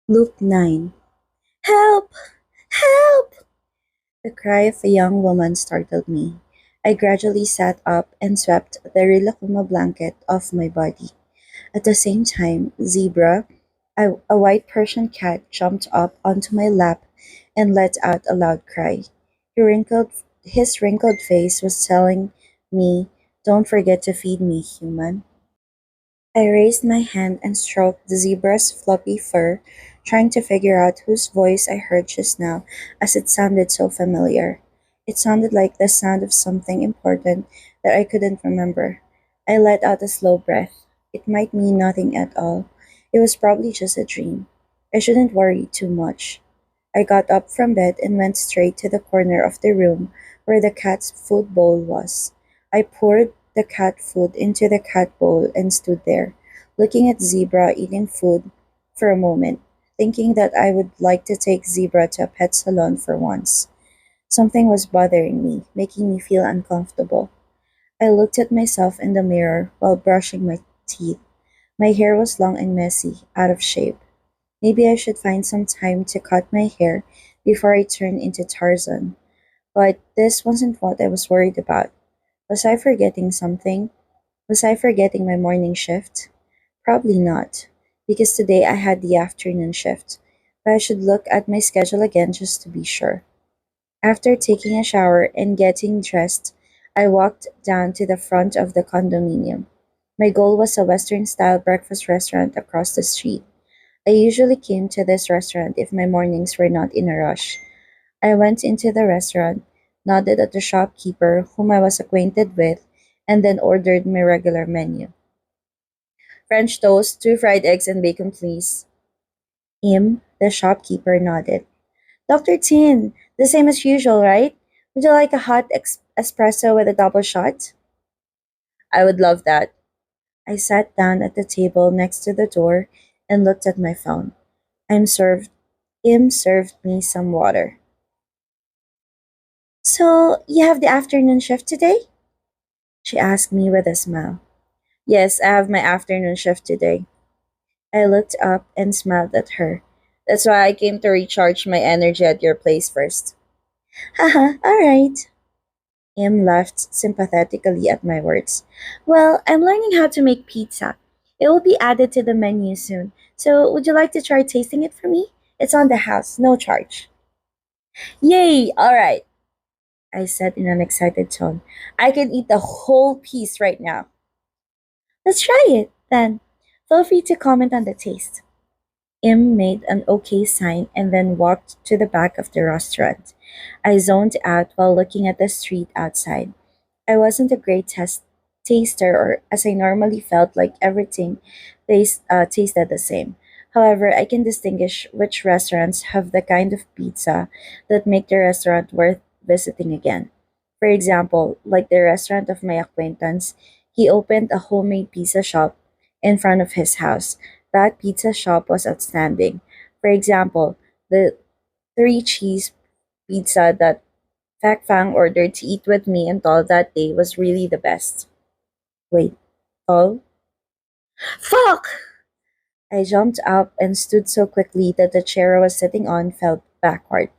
Loop 9. Help! Help! The cry of a young woman startled me. I gradually sat up and swept the Rilakkuma blanket off my body. At the same time, Zebra, a white Persian cat, jumped up onto my lap and let out a loud cry. His wrinkled face was telling me, "Don't forget to feed me, human." I raised my hand and stroked the zebra's fluffy fur, trying to figure out whose voice I heard just now, as it sounded so familiar. It sounded like the sound of something important that I couldn't remember. I let out a slow breath. It might mean nothing at all. It was probably just a dream. I shouldn't worry too much. I got up from bed and went straight to the corner of the room where the cat's food bowl was. I poured the cat food into the cat bowl and stood there, looking at Zebra eating food for a moment, thinking that I would like to take Zebra to a pet salon for once. Something was bothering me, making me feel uncomfortable. I looked at myself in the mirror while brushing my teeth. My hair was long and messy, out of shape. Maybe I should find some time to cut my hair before I turn into Tarzan. But this wasn't what I was worried about. Was I forgetting something? Was I forgetting my morning shift? Probably not, because today I had the afternoon shift. But I should look at my schedule again just to be sure. After taking a shower and getting dressed, I walked down to the front of the condominium. My goal was a Western style breakfast restaurant across the street. I usually came to this restaurant if my mornings were not in a rush. I went into the restaurant, nodded at the shopkeeper whom I was acquainted with, and then ordered my regular menu. French toast, two fried eggs, and bacon, please. The shopkeeper, nodded. Dr. Tin, the same as usual, right? Would you like a hot espresso with a double shot? I would love that. I sat down at the table next to the door and looked at my phone. I'm served. Im served me some water. So, you have the afternoon shift today? She asked me with a smile. Yes, I have my afternoon shift today. I looked up and smiled at her. That's why I came to recharge my energy at your place first. Haha, alright. Im laughed sympathetically at my words. Well, I'm learning how to make pizza. It will be added to the menu soon. So, would you like to try tasting it for me? It's on the house, no charge. Yay! Alright, I said in an excited tone. I can eat the whole piece right now. Let's try it, then. Feel free to comment on the taste. Im made an okay sign and then walked to the back of the restaurant. I zoned out while looking at the street outside. I wasn't a great taster, or as I normally felt like everything tasted the same. However, I can distinguish which restaurants have the kind of pizza that make the restaurant worth visiting again. For example, like the restaurant of my acquaintance, he opened a homemade pizza shop in front of his house. That pizza shop was outstanding. For example, the three cheese pizza that Fac Fang ordered to eat with me and Tall that day was really the best. Wait, Tall? Fuck! I jumped up and stood so quickly that the chair I was sitting on fell backward.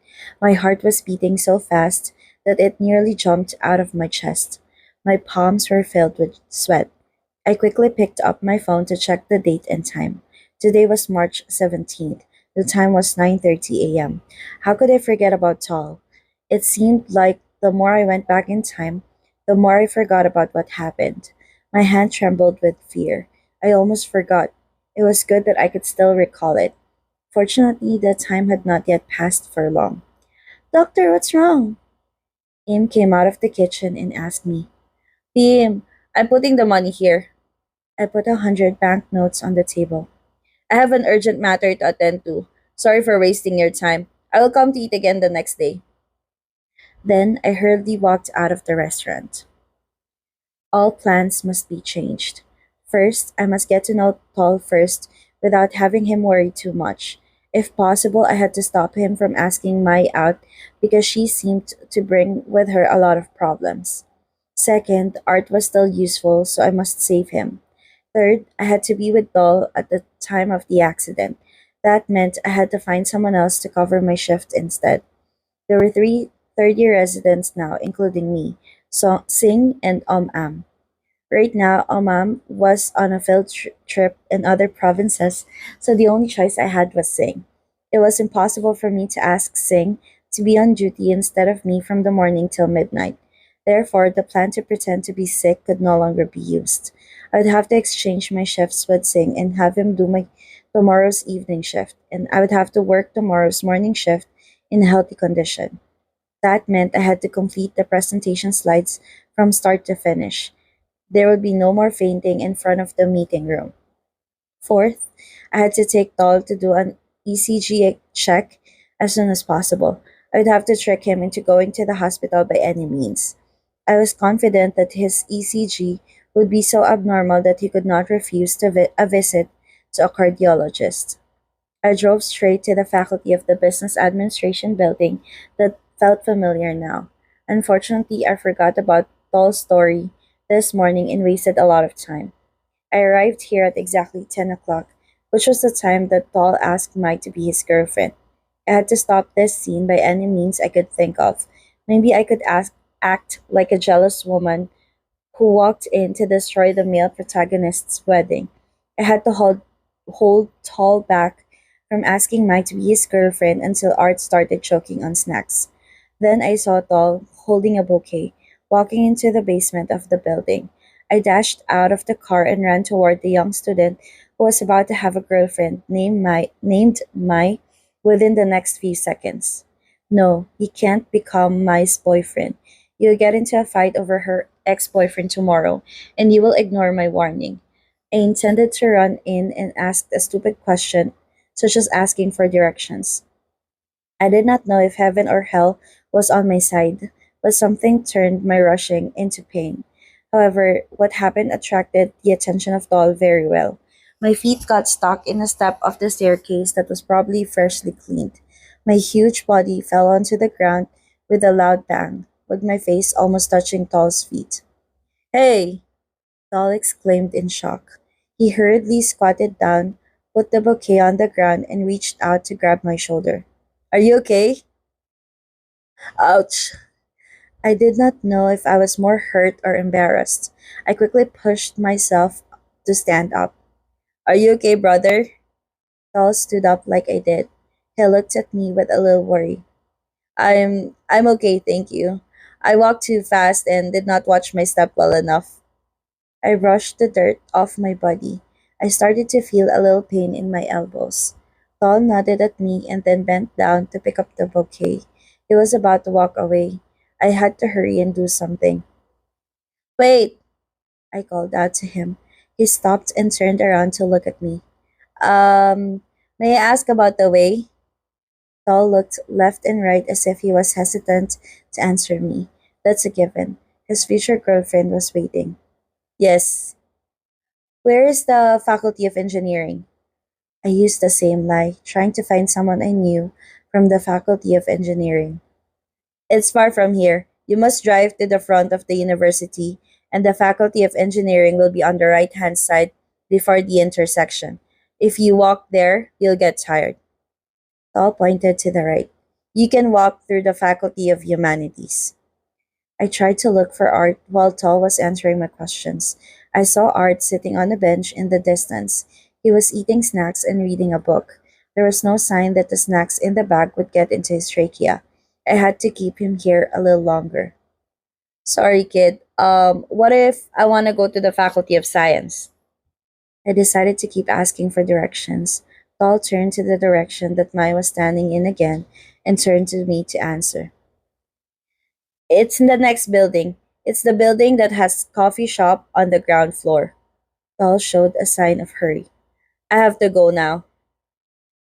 My heart was beating so fast that it nearly jumped out of my chest. My palms were filled with sweat. I quickly picked up my phone to check the date and time. Today was March 17th. The time was 9:30 a.m. How could I forget about Tall? It seemed like the more I went back in time, the more I forgot about what happened. My hand trembled with fear. I almost forgot. It was good that I could still recall it. Fortunately, the time had not yet passed for long. Doctor, what's wrong? Im came out of the kitchen and asked me. Im, I'm putting the money here. I put 100 banknotes on the table. I have an urgent matter to attend to. Sorry for wasting your time. I will come to eat again the next day. Then I hurriedly walked out of the restaurant. All plans must be changed. First, I must get to know Tall first without having him worry too much. If possible, I had to stop him from asking Mai out because she seemed to bring with her a lot of problems. Second, Art was still useful, so I must save him. Third, I had to be with Doll at the time of the accident. That meant I had to find someone else to cover my shift instead. There were three third-year residents now, including me, so Singh and Am. Right now, was on a trip in other provinces, so the only choice I had was Singh. It was impossible for me to ask Singh to be on duty instead of me from the morning till midnight. Therefore, the plan to pretend to be sick could no longer be used. I would have to exchange my shifts with Singh and have him do my tomorrow's evening shift, and I would have to work tomorrow's morning shift in a healthy condition. That meant I had to complete the presentation slides from start to finish. There would be no more fainting in front of the meeting room. Fourth, I had to take Dol to do an ECG check as soon as possible. I would have to trick him into going to the hospital by any means. I was confident that his ECG would be so abnormal that he could not refuse a visit to a cardiologist. I drove straight to the faculty of the business administration building that felt familiar now. Unfortunately, I forgot about Dol's story this morning and wasted a lot of time. I arrived here at exactly 10 o'clock, which was the time that Doll asked Mike to be his girlfriend. I had to stop this scene by any means I could think of. Maybe I could act like a jealous woman who walked in to destroy the male protagonist's wedding. I had to hold Tall back from asking Mike to be his girlfriend until Art started choking on snacks. Then I saw Tall holding a bouquet, walking into the basement of the building. I dashed out of the car and ran toward the young student who was about to have a girlfriend named Mai within the next few seconds. No, he can't become Mai's boyfriend. You'll get into a fight over her ex boyfriend tomorrow, and you will ignore my warning. I intended to run in and ask a stupid question, such as asking for directions. I did not know if heaven or hell was on my side, but something turned my rushing into pain. However, what happened attracted the attention of Doll very well. My feet got stuck in a step of the staircase that was probably freshly cleaned. My huge body fell onto the ground with a loud bang, with my face almost touching Doll's feet. Hey! Doll exclaimed in shock. He hurriedly squatted down, put the bouquet on the ground, and reached out to grab my shoulder. Are you okay? Ouch. I did not know if I was more hurt or embarrassed. I quickly pushed myself to stand up. Are you okay, brother? Doll stood up like I did. He looked at me with a little worry. I'm okay, thank you. I walked too fast and did not watch my step well enough. I brushed the dirt off my body. I started to feel a little pain in my elbows. Doll nodded at me and then bent down to pick up the bouquet. He was about to walk away. I had to hurry and do something. Wait! I called out to him. He stopped and turned around to look at me. May I ask about the way? Doll looked left and right as if he was hesitant to answer me. That's a given. His future girlfriend was waiting. Yes. Where is the Faculty of Engineering? I used the same lie, trying to find someone I knew from the Faculty of Engineering. It's far from here. You must drive to the front of the university, and the Faculty of Engineering will be on the right hand side before the intersection. If you walk there, you'll get tired. Tal pointed to the right. You can walk through the Faculty of Humanities. I tried to look for Art while Tal was answering my questions. I saw Art sitting on a bench in the distance. He was eating snacks and reading a book. There was no sign that the snacks in the bag would get into his trachea. I had to keep him here a little longer. Sorry, kid. What if I want to go to the Faculty of Science? I decided to keep asking for directions. Tal turned to the direction that Mai was standing in again and turned to me to answer. It's in the next building. It's the building that has coffee shop on the ground floor. Tal showed a sign of hurry. I have to go now.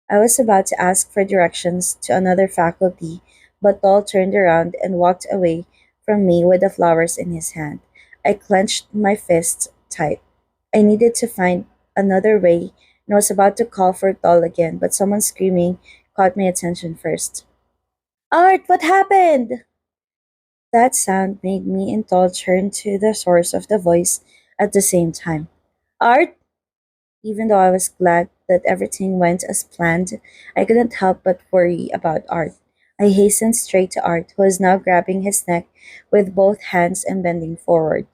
I was about to ask for directions to another faculty, but Tal turned around and walked away from me with the flowers in his hand. I clenched my fists tight. I needed to find another way and was about to call for Tal again, but someone screaming caught my attention first. Art, what happened? That sound made me and Tal turn to the source of the voice at the same time. Art? Even though I was glad that everything went as planned, I couldn't help but worry about Art. I hastened straight to Art, who was now grabbing his neck with both hands and bending forward.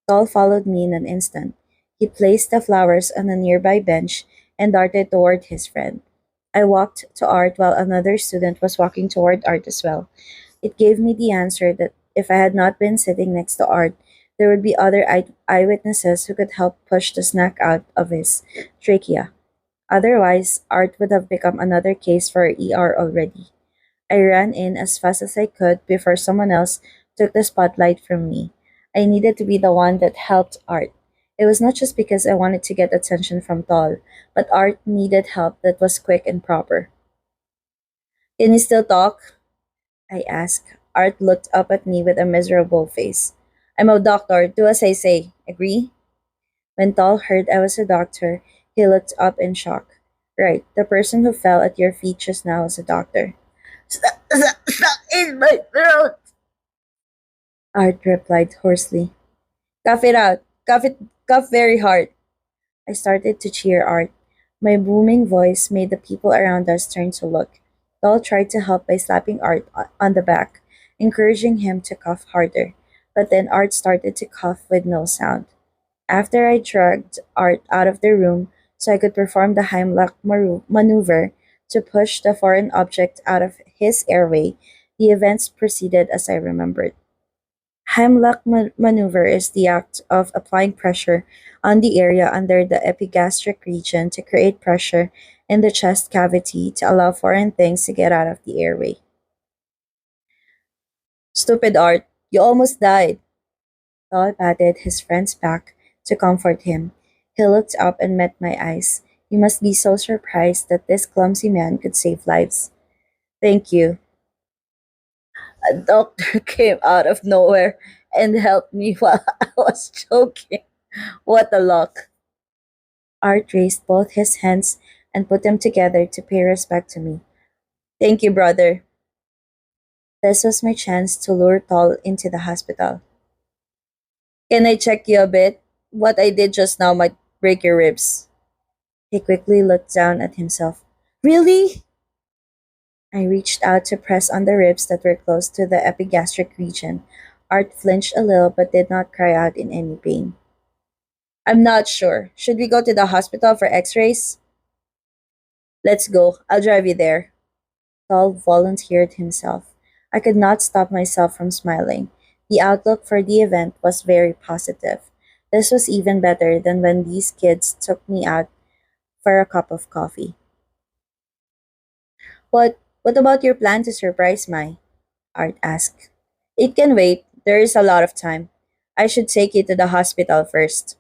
Saul followed me in an instant. He placed the flowers on a nearby bench and darted toward his friend. I walked to Art while another student was walking toward Art as well. It gave me the answer that if I had not been sitting next to Art, there would be other eyewitnesses who could help push the snack out of his trachea. Otherwise, Art would have become another case for ER already. I ran in as fast as I could before someone else took the spotlight from me. I needed to be the one that helped Art. It was not just because I wanted to get attention from Tall, but Art needed help that was quick and proper. Can you still talk? I asked. Art looked up at me with a miserable face. I'm a doctor, do as I say. Agree? When Tall heard I was a doctor, he looked up in shock. Right, the person who fell at your feet just now is a doctor. Stuck in my throat, Art replied hoarsely. Cough it out. Cough very hard. I started to cheer Art. My booming voice made the people around us turn to look. Doll tried to help by slapping Art on the back, encouraging him to cough harder. But then Art started to cough with no sound. After I dragged Art out of the room so I could perform the Heimlich maneuver to push the foreign object out of his airway, the events proceeded as I remembered. Heimlich maneuver is the act of applying pressure on the area under the epigastric region to create pressure in the chest cavity to allow foreign things to get out of the airway. Stupid Art, you almost died. Saul patted his friend's back to comfort him. He looked up and met my eyes. You must be so surprised that this clumsy man could save lives. Thank you. A doctor came out of nowhere and helped me while I was choking. What a luck. Art raised both his hands and put them together to pay respect to me. Thank you, brother. This was my chance to lure Tall into the hospital. Can I check you a bit? What I did just now might break your ribs. He quickly looked down at himself. Really? I reached out to press on the ribs that were close to the epigastric region. Art flinched a little but did not cry out in any pain. I'm not sure. Should we go to the hospital for x rays? Let's go. I'll drive you there. Saul volunteered himself. I could not stop myself from smiling. The outlook for the event was very positive. This was even better than when these kids took me out for a cup of coffee. What about your plan to surprise Mai? Art asked. It can wait. There is a lot of time. I should take you to the hospital first.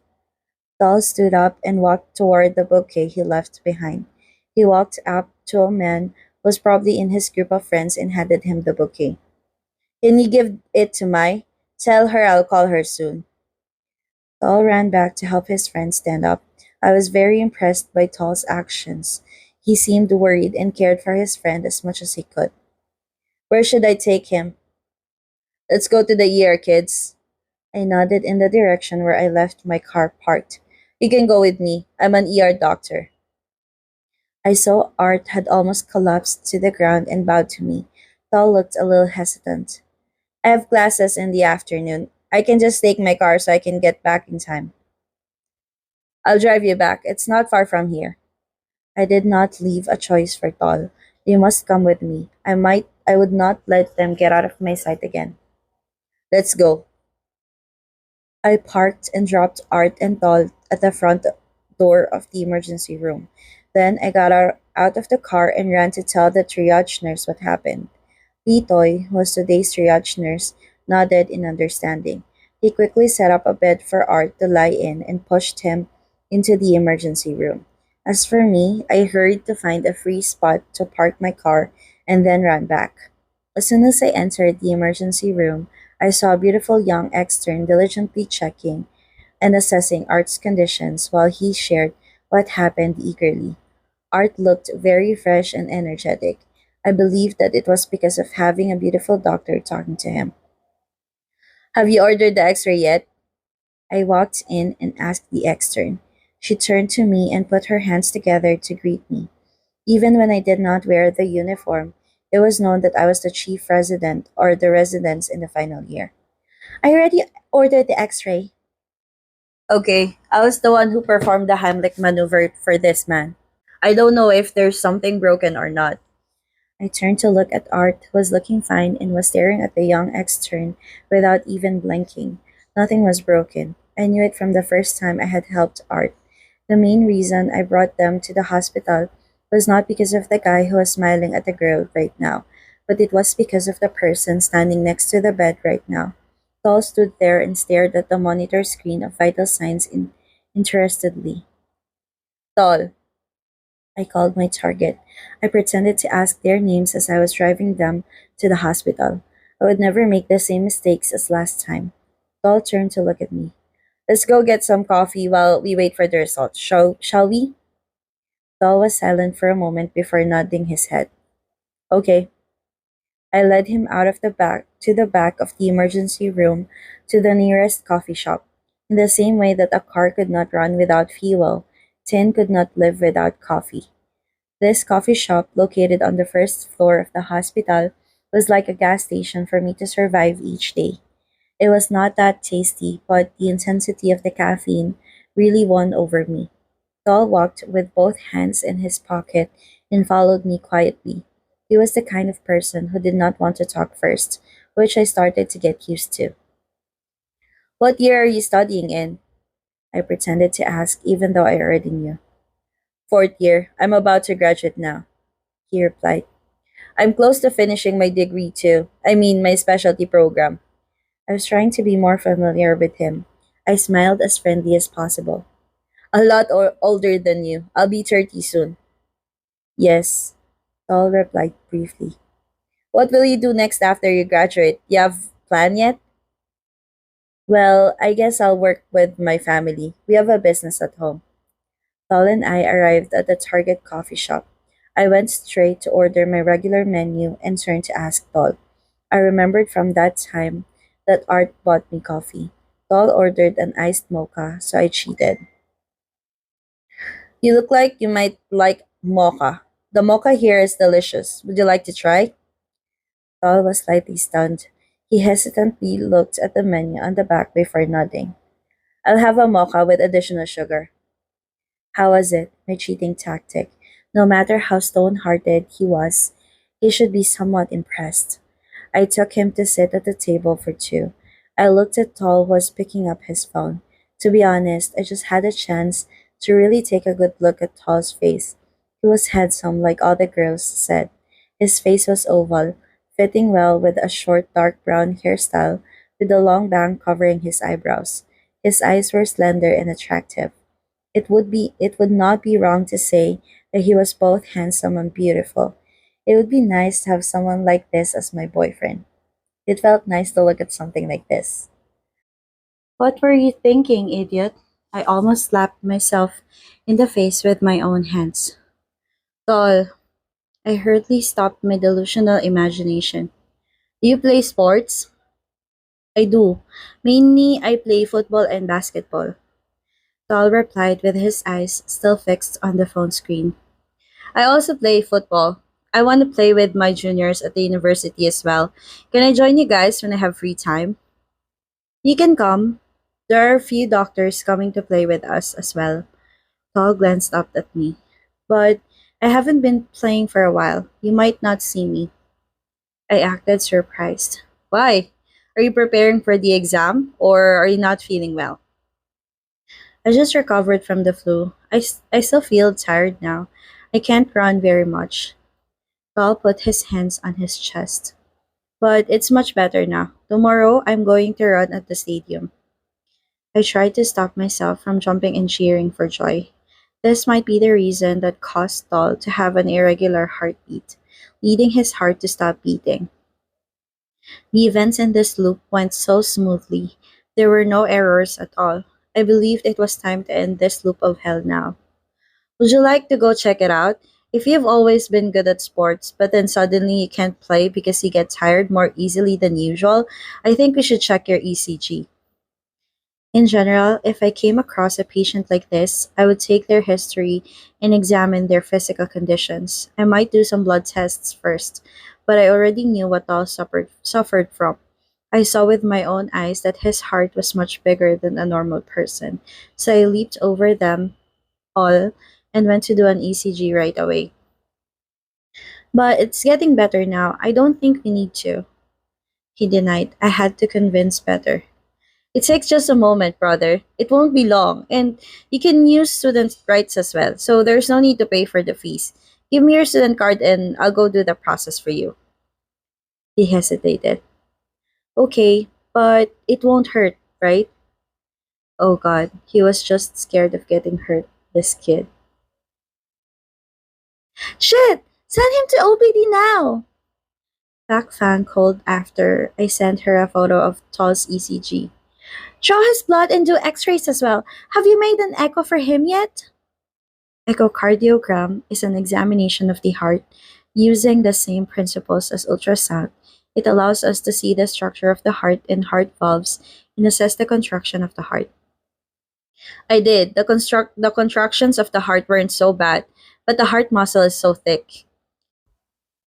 Saul stood up and walked toward the bouquet he left behind. He walked up to a man who was probably in his group of friends and handed him the bouquet. Can you give it to Mai? Tell her I'll call her soon. Saul ran back to help his friend stand up. I was very impressed by Tall's actions. He seemed worried and cared for his friend as much as he could. Where should I take him? Let's go to the ER, kids. I nodded in the direction where I left my car parked. You can go with me. I'm an ER doctor. I saw Art had almost collapsed to the ground and bowed to me. Tal looked a little hesitant. I have classes in the afternoon. I can just take my car so I can get back in time. I'll drive you back. It's not far from here. I did not leave a choice for Tal. They must come with me. I would not let them get out of my sight again. Let's go. I parked and dropped Art and Tal at the front door of the emergency room. Then I got out of the car and ran to tell the triage nurse what happened. Pitoy, who was today's triage nurse, nodded in understanding. He quickly set up a bed for Art to lie in and pushed him into the emergency room. As for me, I hurried to find a free spot to park my car and then ran back. As soon as I entered the emergency room, I saw a beautiful young extern diligently checking and assessing Art's conditions while he shared what happened eagerly. Art looked very fresh and energetic. I believed that it was because of having a beautiful doctor talking to him. Have you ordered the x ray yet? I walked in and asked the extern. She turned to me and put her hands together to greet me. Even when I did not wear the uniform, it was known that I was the chief resident or the residence in the final year. I already ordered the x ray. Okay, I was the one who performed the Heimlich maneuver for this man. I don't know if there's something broken or not. I turned to look at Art, who was looking fine and was staring at the young extern without even blinking. Nothing was broken. I knew it from the first time I had helped Art. The main reason I brought them to the hospital was not because of the guy who was smiling at the girl right now, but it was because of the person standing next to the bed right now. Tall stood there and stared at the monitor screen of vital signs interestedly. Tall, I called my target. I pretended to ask their names as I was driving them to the hospital. I would never make the same mistakes as last time. Tall turned to look at me. Let's go get some coffee while we wait for the results. Shall we? Tall was silent for a moment before nodding his head. Okay. I led him out of the back to the back of the emergency room to the nearest coffee shop. In the same way that a car could not run without fuel, tin could not live without coffee. This coffee shop, located on the first floor of the hospital, was like a gas station for me to survive each day. It was not that tasty, but the intensity of the caffeine really won over me. Saul walked with both hands in his pocket and followed me quietly. He was the kind of person who did not want to talk first, which I started to get used to. What year are you studying in? I pretended to ask, even though I already knew. Fourth year. I'm about to graduate now, he replied. I'm close to finishing my degree too. I mean, my specialty program. I was trying to be more familiar with him. I smiled as friendly as possible. A lot older than you. I'll be 30 soon. Yes, Saul replied briefly. What will you do next after you graduate? You have plan yet? Well, I guess I'll work with my family. We have a business at home. Saul and I arrived at the Target coffee shop. I went straight to order my regular menu and turned to ask Tol. I remembered from that time that Art bought me coffee. Tol ordered an iced mocha, so I cheated. You look like you might like mocha. The mocha here is delicious. Would you like to try? Tol was slightly stunned. He hesitantly looked at the menu on the back before nodding. I'll have a mocha with additional sugar. How was it? My cheating tactic. No matter how stone hearted he was, he should be somewhat impressed. I took him to sit at the table for two. I looked at Tall who was picking up his phone. To be honest, I just had a chance to really take a good look at Tall's face. He was handsome, like all the girls said. His face was oval, fitting well with a short dark brown hairstyle with a long bang covering his eyebrows. His eyes were slender and attractive. It would not be wrong to say that he was both handsome and beautiful. It would be nice to have someone like this as my boyfriend. It felt nice to look at something like this. What were you thinking, idiot? I almost slapped myself in the face with my own hands. Tol, I hurriedly stopped my delusional imagination. Do you play sports? I do. Mainly, I play football and basketball. Tol replied with his eyes still fixed on the phone screen. I also play football. I want to play with my juniors at the university as well. Can I join you guys when I have free time? You can come. There are a few doctors coming to play with us as well. Paul glanced up at me. But I haven't been playing for a while. You might not see me. I acted surprised. Why? Are you preparing for the exam or are you not feeling well? I just recovered from the flu. I still feel tired now. I can't run very much. Paul put his hands on his chest. But it's much better now. Tomorrow, I'm going to run at the stadium. I tried to stop myself from jumping and cheering for joy. This might be the reason that caused Tol to have an irregular heartbeat, leading his heart to stop beating. The events in this loop went so smoothly. There were no errors at all. I believed it was time to end this loop of hell now. Would you like to go check it out? If you've always been good at sports, but then suddenly you can't play because you get tired more easily than usual, I think we should check your ECG. In general, if I came across a patient like this, I would take their history and examine their physical conditions. I might do some blood tests first, but I already knew what Tal suffered from. I saw with my own eyes that his heart was much bigger than a normal person, so I leaped over them all and went to do an ECG right away. But it's getting better now. I don't think we need to, he denied. I had to convince better. It takes just a moment, brother. It won't be long. And you can use student rights as well. So there's no need to pay for the fees. Give me your student card and I'll go do the process for you. He hesitated. Okay, but it won't hurt, right? Oh god, he was just scared of getting hurt, this kid. Shit! Send him to OPD now! Back Fan called after I sent her a photo of Tall's ECG. Draw his blood and do x-rays as well. Have you made an echo for him yet? Echocardiogram is an examination of the heart using the same principles as ultrasound. It allows us to see the structure of the heart and heart valves and assess the contraction of the heart. I did. The contractions of the heart weren't so bad, but the heart muscle is so thick.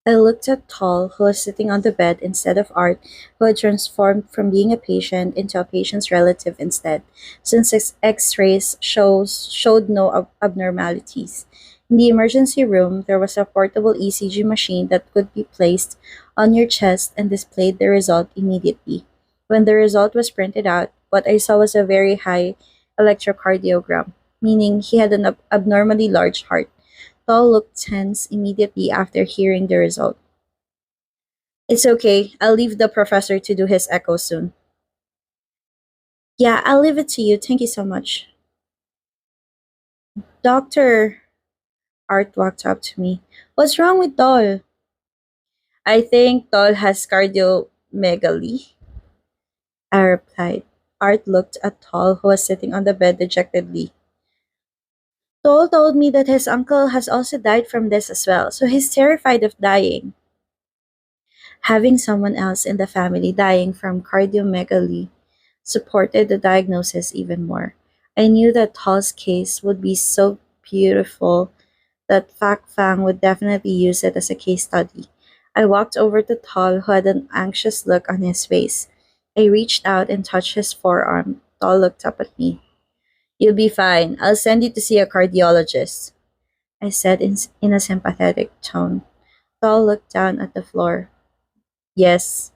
I looked at Tall, who was sitting on the bed instead of Art, who had transformed from being a patient into a patient's relative instead, since his X-rays showed no abnormalities. In the emergency room, there was a portable ECG machine that could be placed on your chest and displayed the result immediately. When the result was printed out, what I saw was a very high electrocardiogram, meaning he had an abnormally large heart. Paul looked tense immediately after hearing the result. It's okay. I'll leave the professor to do his echo soon. Yeah, I'll leave it to you. Thank you so much. Doctor, Art walked up to me. What's wrong with Doll? I think Doll has cardiomegaly, I replied. Art looked at Toll, who was sitting on the bed dejectedly. Toll told me that his uncle has also died from this as well, so he's terrified of dying. Having someone else in the family dying from cardiomegaly supported the diagnosis even more. I knew that Tall's case would be so beautiful that Fak Fang would definitely use it as a case study. I walked over to Tall, who had an anxious look on his face. I reached out and touched his forearm. Tall looked up at me. You'll be fine. I'll send you to see a cardiologist, I said in a sympathetic tone. Tall looked down at the floor. Yes.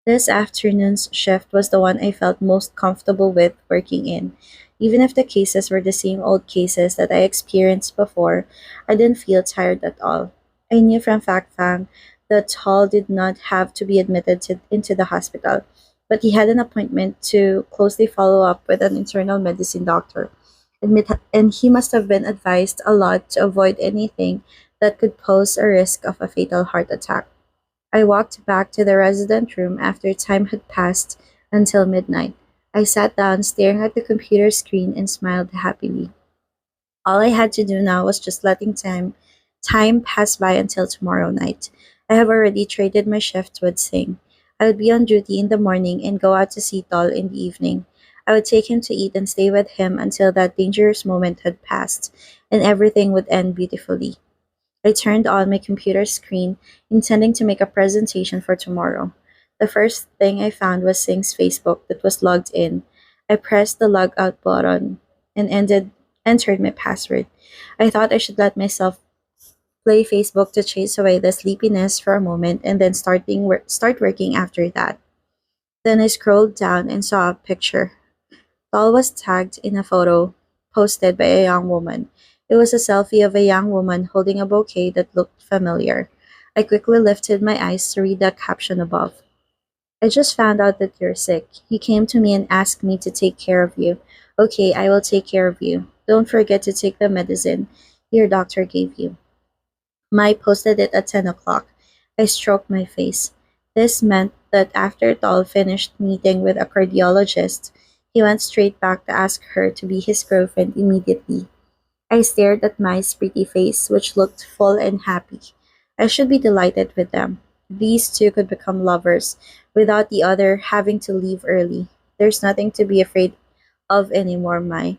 This afternoon's shift was the one I felt most comfortable with working in. Even if the cases were the same old cases that I experienced before, I didn't feel tired at all. I knew from Fang that Hall did not have to be admitted into the hospital, but he had an appointment to closely follow up with an internal medicine doctor. And he must have been advised a lot to avoid anything that could pose a risk of a fatal heart attack. I walked back to the resident room after time had passed until midnight. I sat down, staring at the computer screen, and smiled happily. All I had to do now was just letting time pass by until tomorrow night. I have already traded my shift with Singh. I would be on duty in the morning and go out to see Tol in the evening. I would take him to eat and stay with him until that dangerous moment had passed, and everything would end beautifully. I turned on my computer screen, intending to make a presentation for tomorrow. The first thing I found was Singh's Facebook that was logged in. I pressed the log out button and entered my password. I thought I should let myself play Facebook to chase away the sleepiness for a moment and then start working after that. Then I scrolled down and saw a picture. Doll was tagged in a photo posted by a young woman. It was a selfie of a young woman holding a bouquet that looked familiar. I quickly lifted my eyes to read the caption above. I just found out that you're sick. He came to me and asked me to take care of you. Okay, I will take care of you. Don't forget to take the medicine your doctor gave you. Mai posted it at 10 o'clock. I stroked my face. This meant that after Tol finished meeting with a cardiologist, he went straight back to ask her to be his girlfriend immediately. I stared at Mai's pretty face, which looked full and happy. I should be delighted with them. These two could become lovers without the other having to leave early. There's nothing to be afraid of anymore, Mai.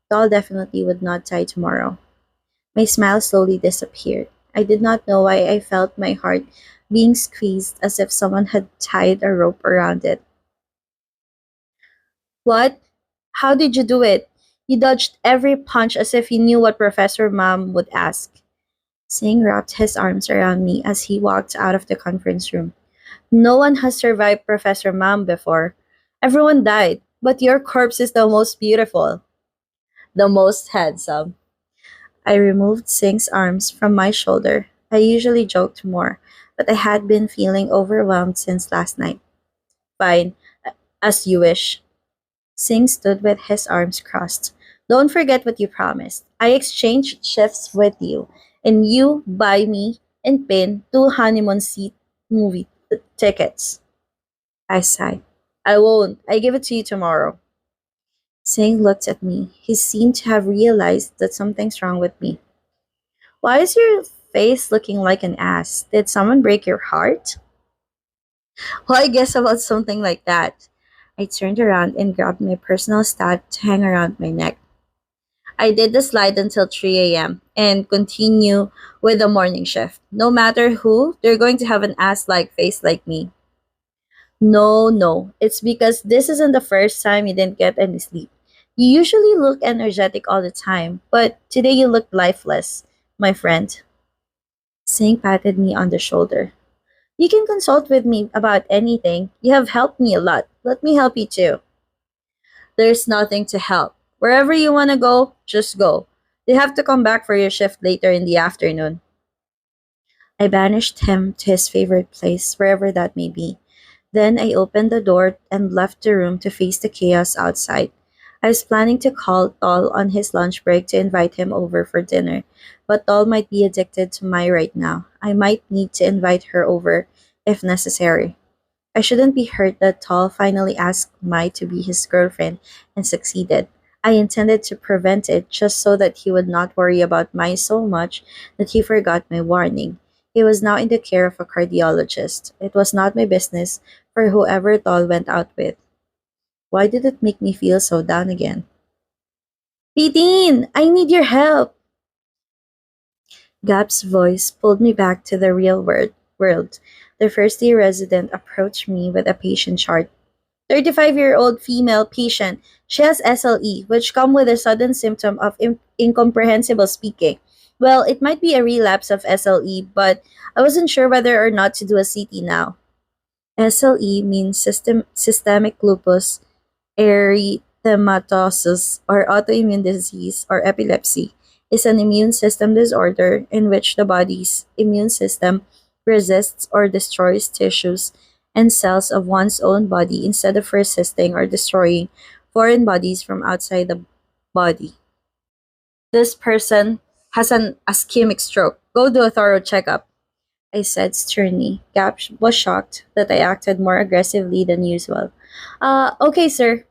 Doll definitely would not die tomorrow. My smile slowly disappeared. I did not know why I felt my heart being squeezed as if someone had tied a rope around it. What? How did you do it? You dodged every punch as if you knew what Professor Mom would ask. Singh wrapped his arms around me as he walked out of the conference room. No one has survived Professor Mom before. Everyone died, but your corpse is the most beautiful, the most handsome. I removed Singh's arms from my shoulder. I usually joked more, but I had been feeling overwhelmed since last night. Fine, as you wish. Singh stood with his arms crossed. Don't forget what you promised. I exchanged shifts with you, and you buy me and Pin two honeymoon seat movie tickets. I sighed. I won't. I give it to you tomorrow. Singh looked at me. He seemed to have realized that something's wrong with me. Why is your face looking like an ass? Did someone break your heart? Well, I guess about something like that. I turned around and grabbed my personal stat to hang around my neck. I did the slide until 3 a.m. and continue with the morning shift. No matter who, they're going to have an ass like face like me. No, no. It's because this isn't the first time you didn't get any sleep. You usually look energetic all the time, but today you look lifeless, my friend. Singh patted me on the shoulder. You can consult with me about anything. You have helped me a lot. Let me help you too. There's nothing to help. Wherever you want to go, just go. You have to come back for your shift later in the afternoon. I banished him to his favorite place, wherever that may be. Then I opened the door and left the room to face the chaos outside. I was planning to call Tall on his lunch break to invite him over for dinner, but Tall might be addicted to Mai right now. I might need to invite her over if necessary. I shouldn't be hurt that Tall finally asked Mai to be his girlfriend and succeeded. I intended to prevent it just so that he would not worry about Mai so much that he forgot my warning. He was now in the care of a cardiologist. It was not my business for whoever Tall went out with. Why did it make me feel so down again? Pidin, I need your help. Gap's voice pulled me back to the real world. The first year resident approached me with a patient chart. 35-year-old female patient. She has SLE, which come with a sudden symptom of incomprehensible speaking. Well, it might be a relapse of SLE, but I wasn't sure whether or not to do a CT now. SLE means systemic lupus erythematosus, or autoimmune disease, or epilepsy, is an immune system disorder in which the body's immune system resists or destroys tissues and cells of one's own body instead of resisting or destroying foreign bodies from outside the body. This person has an ischemic stroke. Go do a thorough checkup, I said sternly. Gap was shocked that I acted more aggressively than usual. Okay, sir,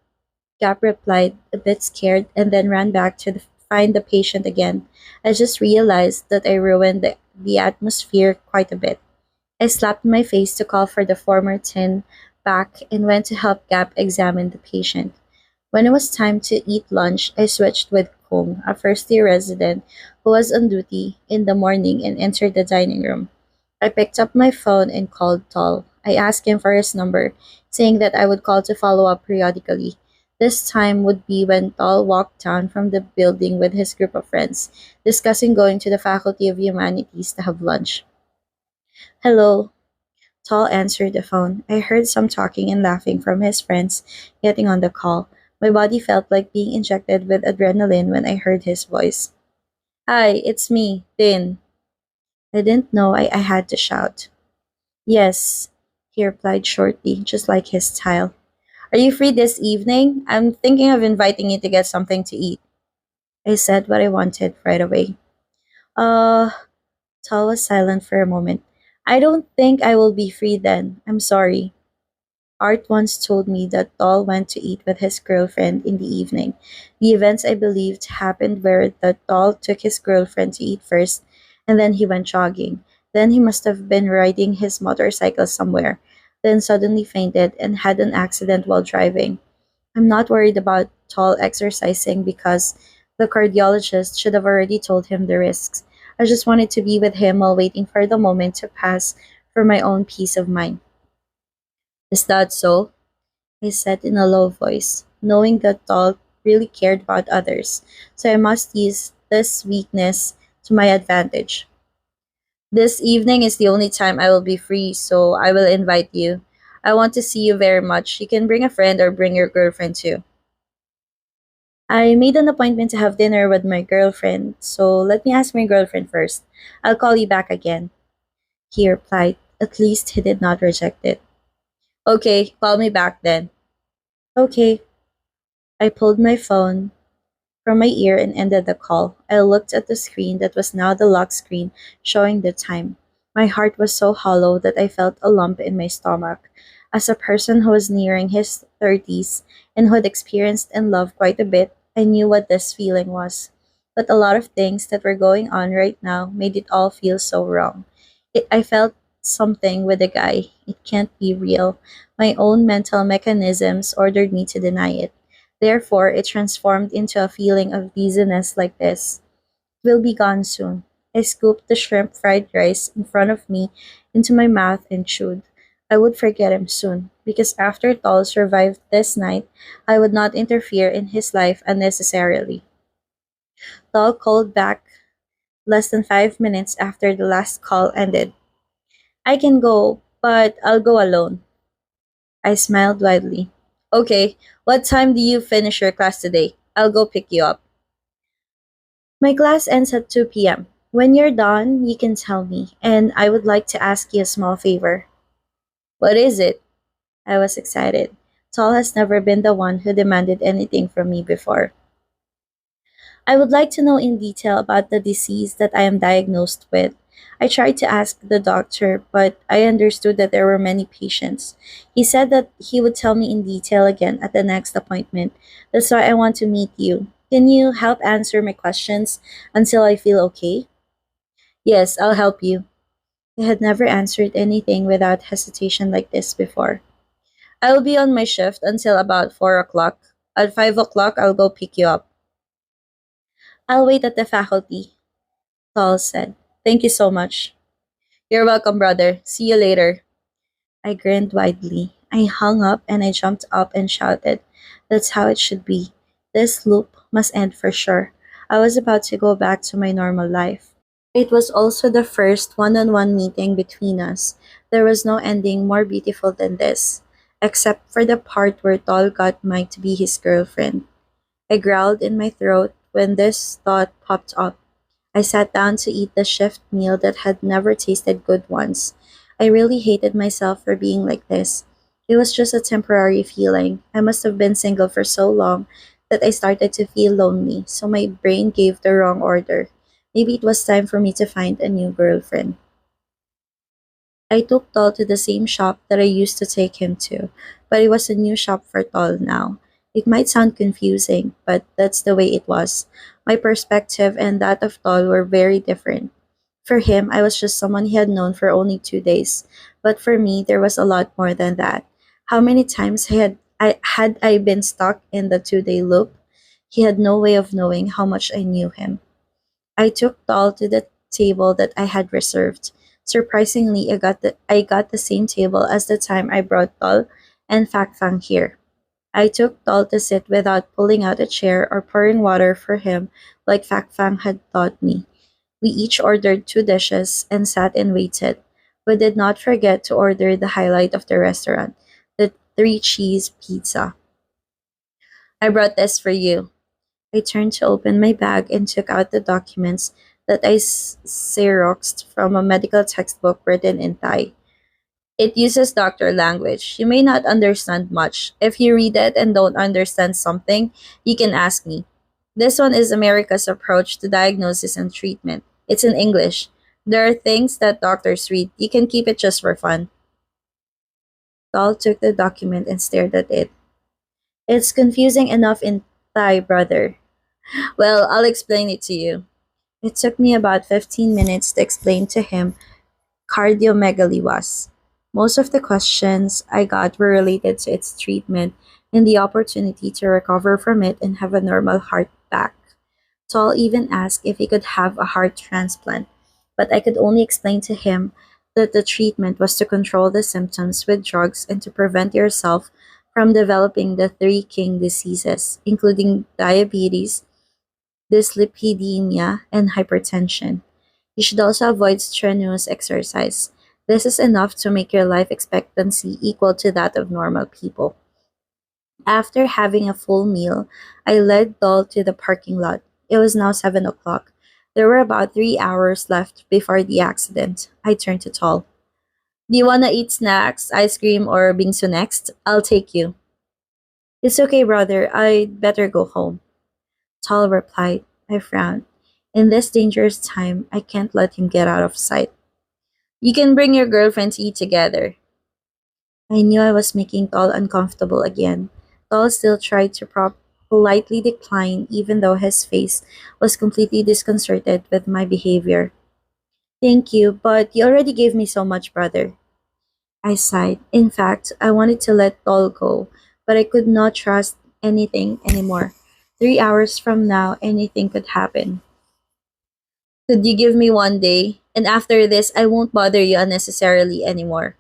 Gap replied, a bit scared, and then ran back to find the patient again. I just realized that I ruined the atmosphere quite a bit. I slapped my face to call for the former tin back and went to help Gap examine the patient. When it was time to eat lunch, I switched with Kong, a first year resident who was on duty in the morning, and entered the dining room. I picked up my phone and called Tall. I asked him for his number, saying that I would call to follow up periodically. This time would be when Tall walked down from the building with his group of friends, discussing going to the Faculty of Humanities to have lunch. Hello, Tall answered the phone. I heard some talking and laughing from his friends getting on the call. My body felt like being injected with adrenaline when I heard his voice. Hi, it's me, Din. I didn't know I had to shout. Yes, he replied shortly, just like his style. Are you free this evening? I'm thinking of inviting you to get something to eat. I said what I wanted right away. Uh, Tal was silent for a moment. I don't think I will be free then. I'm sorry. Art once told me that Tal went to eat with his girlfriend in the evening. The events I believed happened where that Tal took his girlfriend to eat first, and then he went jogging. Then he must have been riding his motorcycle somewhere, then suddenly fainted and had an accident while driving. I'm not worried about tall exercising because the cardiologist should have already told him the risks. I just wanted to be with him while waiting for the moment to pass for my own peace of mind. Is that so? I said in a low voice, knowing that Tall really cared about others, so I must use this weakness to my advantage. This evening is the only time I will be free, so I will invite you. I want to see you very much. You can bring a friend or bring your girlfriend too. I made an appointment to have dinner with my girlfriend, so let me ask my girlfriend first. I'll call you back again. He replied. At least he did not reject it. Okay, call me back then. Okay. I pulled my phone from my ear and ended the call. I looked at the screen that was now the lock screen showing the time. My heart was so hollow that I felt a lump in my stomach. As a person who was nearing his 30s and who had experienced and loved quite a bit, I knew what this feeling was. But a lot of things that were going on right now made it all feel so wrong. I felt something with the guy. It can't be real. My own mental mechanisms ordered me to deny it. Therefore, it transformed into a feeling of dizziness like this. Will be gone soon. I scooped the shrimp fried rice in front of me into my mouth and chewed. I would forget him soon, because after Tall survived this night, I would not interfere in his life unnecessarily. Tall called back less than 5 minutes after the last call ended. I can go, but I'll go alone. I smiled widely. Okay, what time do you finish your class today? I'll go pick you up. My class ends at 2 p.m. When you're done, you can tell me, and I would like to ask you a small favor. What is it? I was excited. Tall has never been the one who demanded anything from me before. I would like to know in detail about the disease that I am diagnosed with. I tried to ask the doctor, but I understood that there were many patients. He said that he would tell me in detail again at the next appointment. That's why I want to meet you. Can you help answer my questions until I feel okay? Yes, I'll help you. I had never answered anything without hesitation like this before. I'll be on my shift until about 4 o'clock. At 5 o'clock, I'll go pick you up. I'll wait at the faculty, Saul said. Thank you so much. You're welcome, brother. See you later. I grinned widely. I hung up and I jumped up and shouted. That's how it should be. This loop must end for sure. I was about to go back to my normal life. It was also the first one on one meeting between us. There was no ending more beautiful than this, except for the part where Tall got Mike to be his girlfriend. I growled in my throat when this thought popped up. I sat down to eat the shift meal that had never tasted good once. I really hated myself for being like this. It was just a temporary feeling. I must have been single for so long that I started to feel lonely, so my brain gave the wrong order. Maybe it was time for me to find a new girlfriend. I took Tall to the same shop that I used to take him to, but it was a new shop for Tall now. It might sound confusing, but that's the way it was. My perspective and that of Tall were very different. For him, I was just someone he had known for only 2 days, but for me, there was a lot more than that. How many times I been stuck in the 2 day loop? He had no way of knowing how much I knew him. I took Tall to the table that I had reserved. Surprisingly, I got the same table as the time I brought Tall and Fak Fang here. I took Tall to sit without pulling out a chair or pouring water for him like Fak Fang had taught me. We each ordered 2 dishes and sat and waited. We did not forget to order the highlight of the restaurant, the three cheese pizza. I brought this for you. I turned to open my bag and took out the documents that I xeroxed from a medical textbook written in Thai. It uses doctor language. You may not understand much. If you read it and don't understand something, you can ask me. This one is America's approach to diagnosis and treatment. It's in English. There are things that doctors read. You can keep it just for fun. Saul took the document and stared at it. It's confusing enough in Thai, brother. Well, I'll explain it to you. It took me about 15 minutes to explain to him cardiomegaly was. Most of the questions I got were related to its treatment and the opportunity to recover from it and have a normal heart back. Tall even asked if he could have a heart transplant, but I could only explain to him that the treatment was to control the symptoms with drugs and to prevent yourself from developing the three king diseases, including diabetes, dyslipidemia, and hypertension. You should also avoid strenuous exercise. This is enough to make your life expectancy equal to that of normal people. After having a full meal, I led Doll to the parking lot. It was now 7 o'clock. There were about 3 hours left before the accident. I turned to Tall. Do you wanna eat snacks, ice cream, or bingsu next? I'll take you. It's okay, brother. I'd better go home. Tall replied. I frowned. In this dangerous time, I can't let him get out of sight. You can bring your girlfriend to eat together. I knew I was making Tall uncomfortable again. Tall still tried to politely decline, even though his face was completely disconcerted with my behavior. Thank you, but you already gave me so much, brother. I sighed. In fact, I wanted to let Tall go, but I could not trust anything anymore. 3 hours from now, anything could happen. Could you give me one day? And after this, I won't bother you unnecessarily anymore.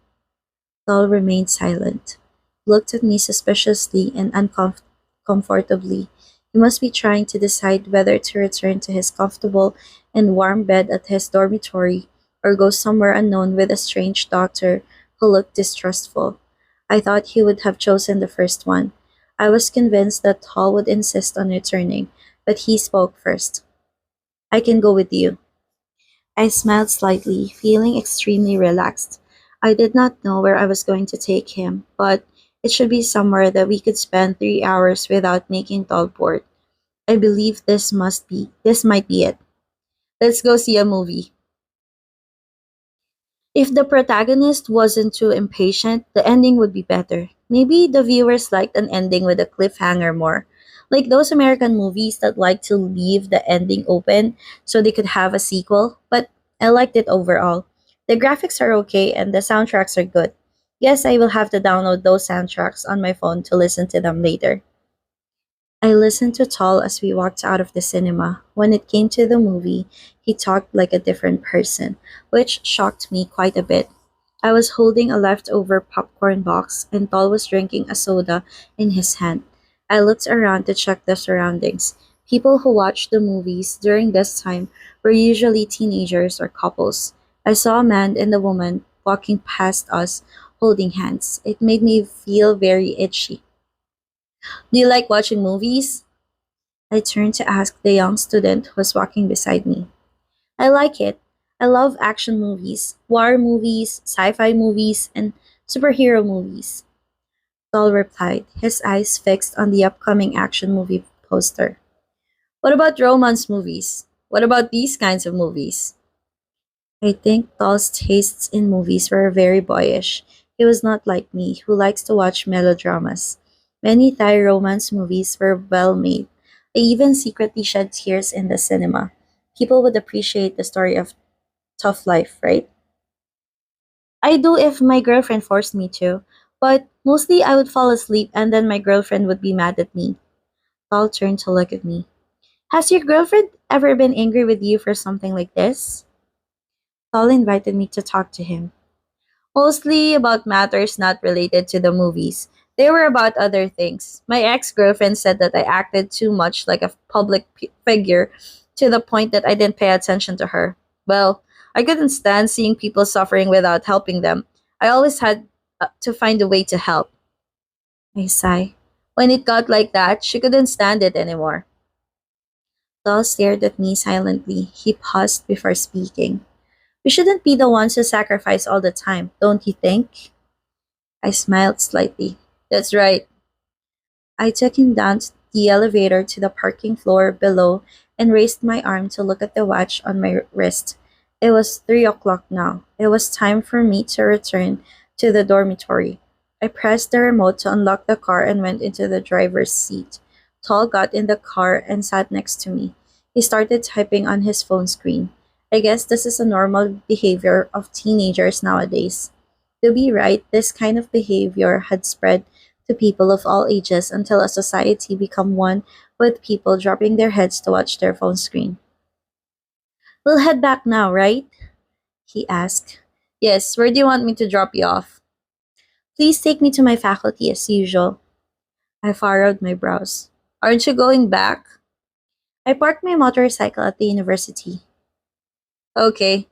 Tall remained silent, looked at me suspiciously and uncomfortably. He must be trying to decide whether to return to his comfortable and warm bed at his dormitory or go somewhere unknown with a strange doctor who looked distrustful. I thought he would have chosen the first one. I was convinced that Tall would insist on returning, but he spoke first. I can go with you. I smiled slightly, feeling extremely relaxed. I did not know where I was going to take him, but it should be somewhere that we could spend 3 hours without making Tall bored. I believe this might be it. Let's go see a movie. If the protagonist wasn't too impatient, the ending would be better. Maybe the viewers liked an ending with a cliffhanger more. Like those American movies that like to leave the ending open so they could have a sequel, but I liked it overall. The graphics are okay and the soundtracks are good. Yes, I will have to download those soundtracks on my phone to listen to them later. I listened to Tall as we walked out of the cinema. When it came to the movie, he talked like a different person, which shocked me quite a bit. I was holding a leftover popcorn box, and Tall was drinking a soda in his hand. I looked around to check the surroundings. People who watched the movies during this time were usually teenagers or couples. I saw a man and a woman walking past us holding hands. It made me feel very itchy. Do you like watching movies? I turned to ask the young student who was walking beside me. I like it. I love action movies, war movies, sci fi movies, and superhero movies. Saul replied, his eyes fixed on the upcoming action movie poster. What about romance movies? What about these kinds of movies? I think Tall's tastes in movies were very boyish. He was not like me, who likes to watch melodramas. Many Thai romance movies were well made. I even secretly shed tears in the cinema. People would appreciate the story of tough life, right? I do if my girlfriend forced me to, but mostly I would fall asleep and then my girlfriend would be mad at me. Tall turned to look at me. Has your girlfriend ever been angry with you for something like this? Tall invited me to talk to him. Mostly about matters not related to the movies. They were about other things. My ex girlfriend said that I acted too much like a public figure to the point that I didn't pay attention to her. Well, I couldn't stand seeing people suffering without helping them. I always had to find a way to help. I sigh. When it got like that, she couldn't stand it anymore. Doll stared at me silently. He paused before speaking. We shouldn't be the ones who sacrifice all the time, don't you think? I smiled slightly. That's right. I took him down the elevator to the parking floor below and raised my arm to look at the watch on my wrist. It was 3 o'clock now. It was time for me to return to the dormitory. I pressed the remote to unlock the car and went into the driver's seat. Tall got in the car and sat next to me. He started typing on his phone screen. I guess this is a normal behavior of teenagers nowadays. To be right, this kind of behavior had spread to people of all ages until a society become one with people dropping their heads to watch their phone screen. We'll head back now, right? He asked. Yes, where do you want me to drop you off? Please take me to my faculty as usual. I furrowed my brows. Aren't you going back? I parked my motorcycle at the university. Okay.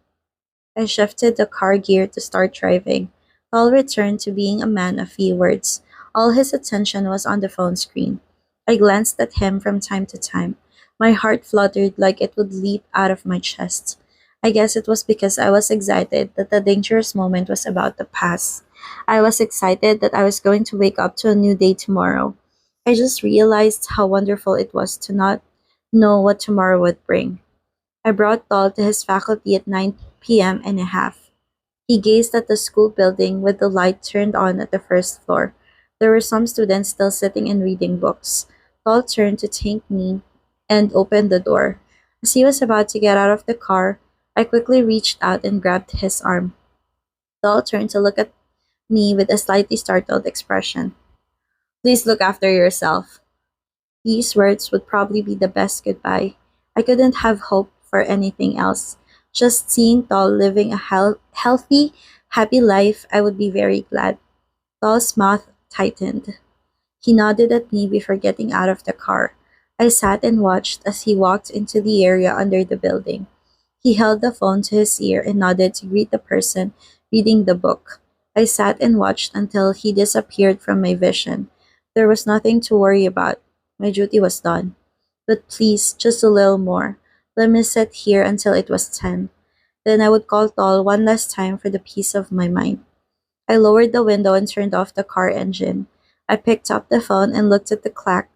I shifted the car gear to start driving. Paul returned to being a man of few words. All his attention was on the phone screen. I glanced at him from time to time. My heart fluttered like it would leap out of my chest. I guess it was because I was excited that the dangerous moment was about to pass. I was excited that I was going to wake up to a new day tomorrow. I just realized how wonderful it was to not know what tomorrow would bring. I brought Tol to his faculty at 9 p.m. and a half. He gazed at the school building with the light turned on at the first floor. There were some students still sitting and reading books. Tol turned to thank me and opened the door. As he was about to get out of the car, I quickly reached out and grabbed his arm. Tol turned to look at me with a slightly startled expression. Please look after yourself. These words would probably be the best goodbye. I couldn't have hoped for anything else. Just seeing Tol living a healthy, happy life, I would be very glad. Tol's mouth tightened. He nodded at me before getting out of the car. I sat and watched as he walked into the area under the building. He held the phone to his ear and nodded to greet the person reading the book. I sat and watched until he disappeared from my vision. There was nothing to worry about. My duty was done. But please, just a little more. Let me sit here until it was 10. Then I would call Tol one last time for the peace of my mind. I lowered the window and turned off the car engine. I picked up the phone and looked at the clock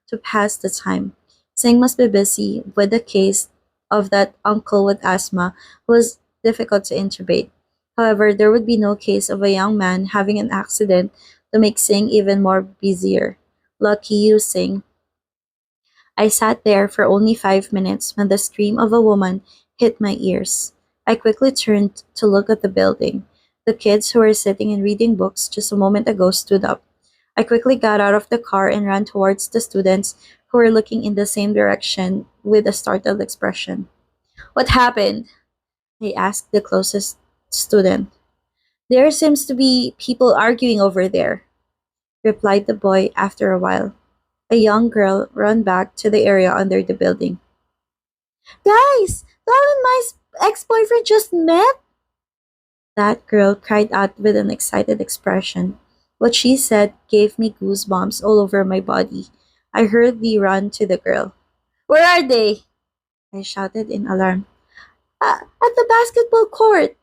to pass the time. Singh must be busy with the case of that uncle with asthma who was difficult to intubate. However, there would be no case of a young man having an accident to make Singh even more busier. Lucky you, Singh. I sat there for only 5 minutes when the scream of a woman hit my ears. I quickly turned to look at the building. The kids who were sitting and reading books just a moment ago stood up. I quickly got out of the car and ran towards the students who were looking in the same direction with a startled expression. What happened? I asked the closest student. There seems to be people arguing over there, replied the boy after a while. A young girl ran back to the area under the building. Guys, Dal and my ex-boyfriend just met? That girl cried out with an excited expression. What she said gave me goosebumps all over my body. I hurriedly ran to the girl. Where are they? I shouted in alarm. At the basketball court.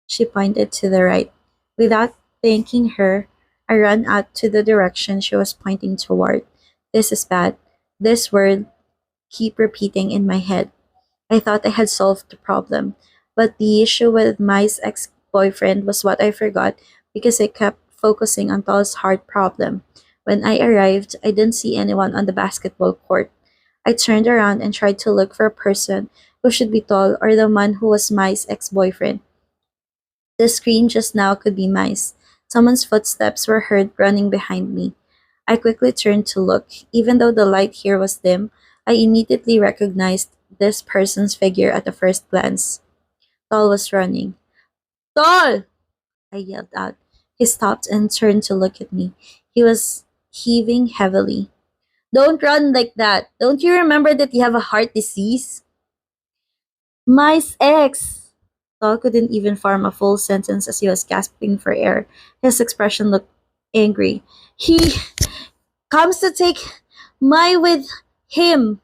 She pointed to the right. Without thanking her, I ran out to the direction she was pointing toward. This is bad. This word keep repeating in my head. I thought I had solved the problem, but the issue with my ex-boyfriend was what I forgot because I kept focusing on Tall's heart problem. When I arrived, I didn't see anyone on the basketball court. I turned around and tried to look for a person who should be Tall or the man who was my ex-boyfriend. The scream just now could be mice. Someone's footsteps were heard running behind me. I quickly turned to look. Even though the light here was dim, I immediately recognized this person's figure at the first glance. Tall was running. Tall! I yelled out. He stopped and turned to look at me. He was heaving heavily. Don't run like that. Don't you remember that you have a heart disease? My ex! Tall couldn't even form a full sentence as he was gasping for air. His expression looked angry. He comes to take my with him.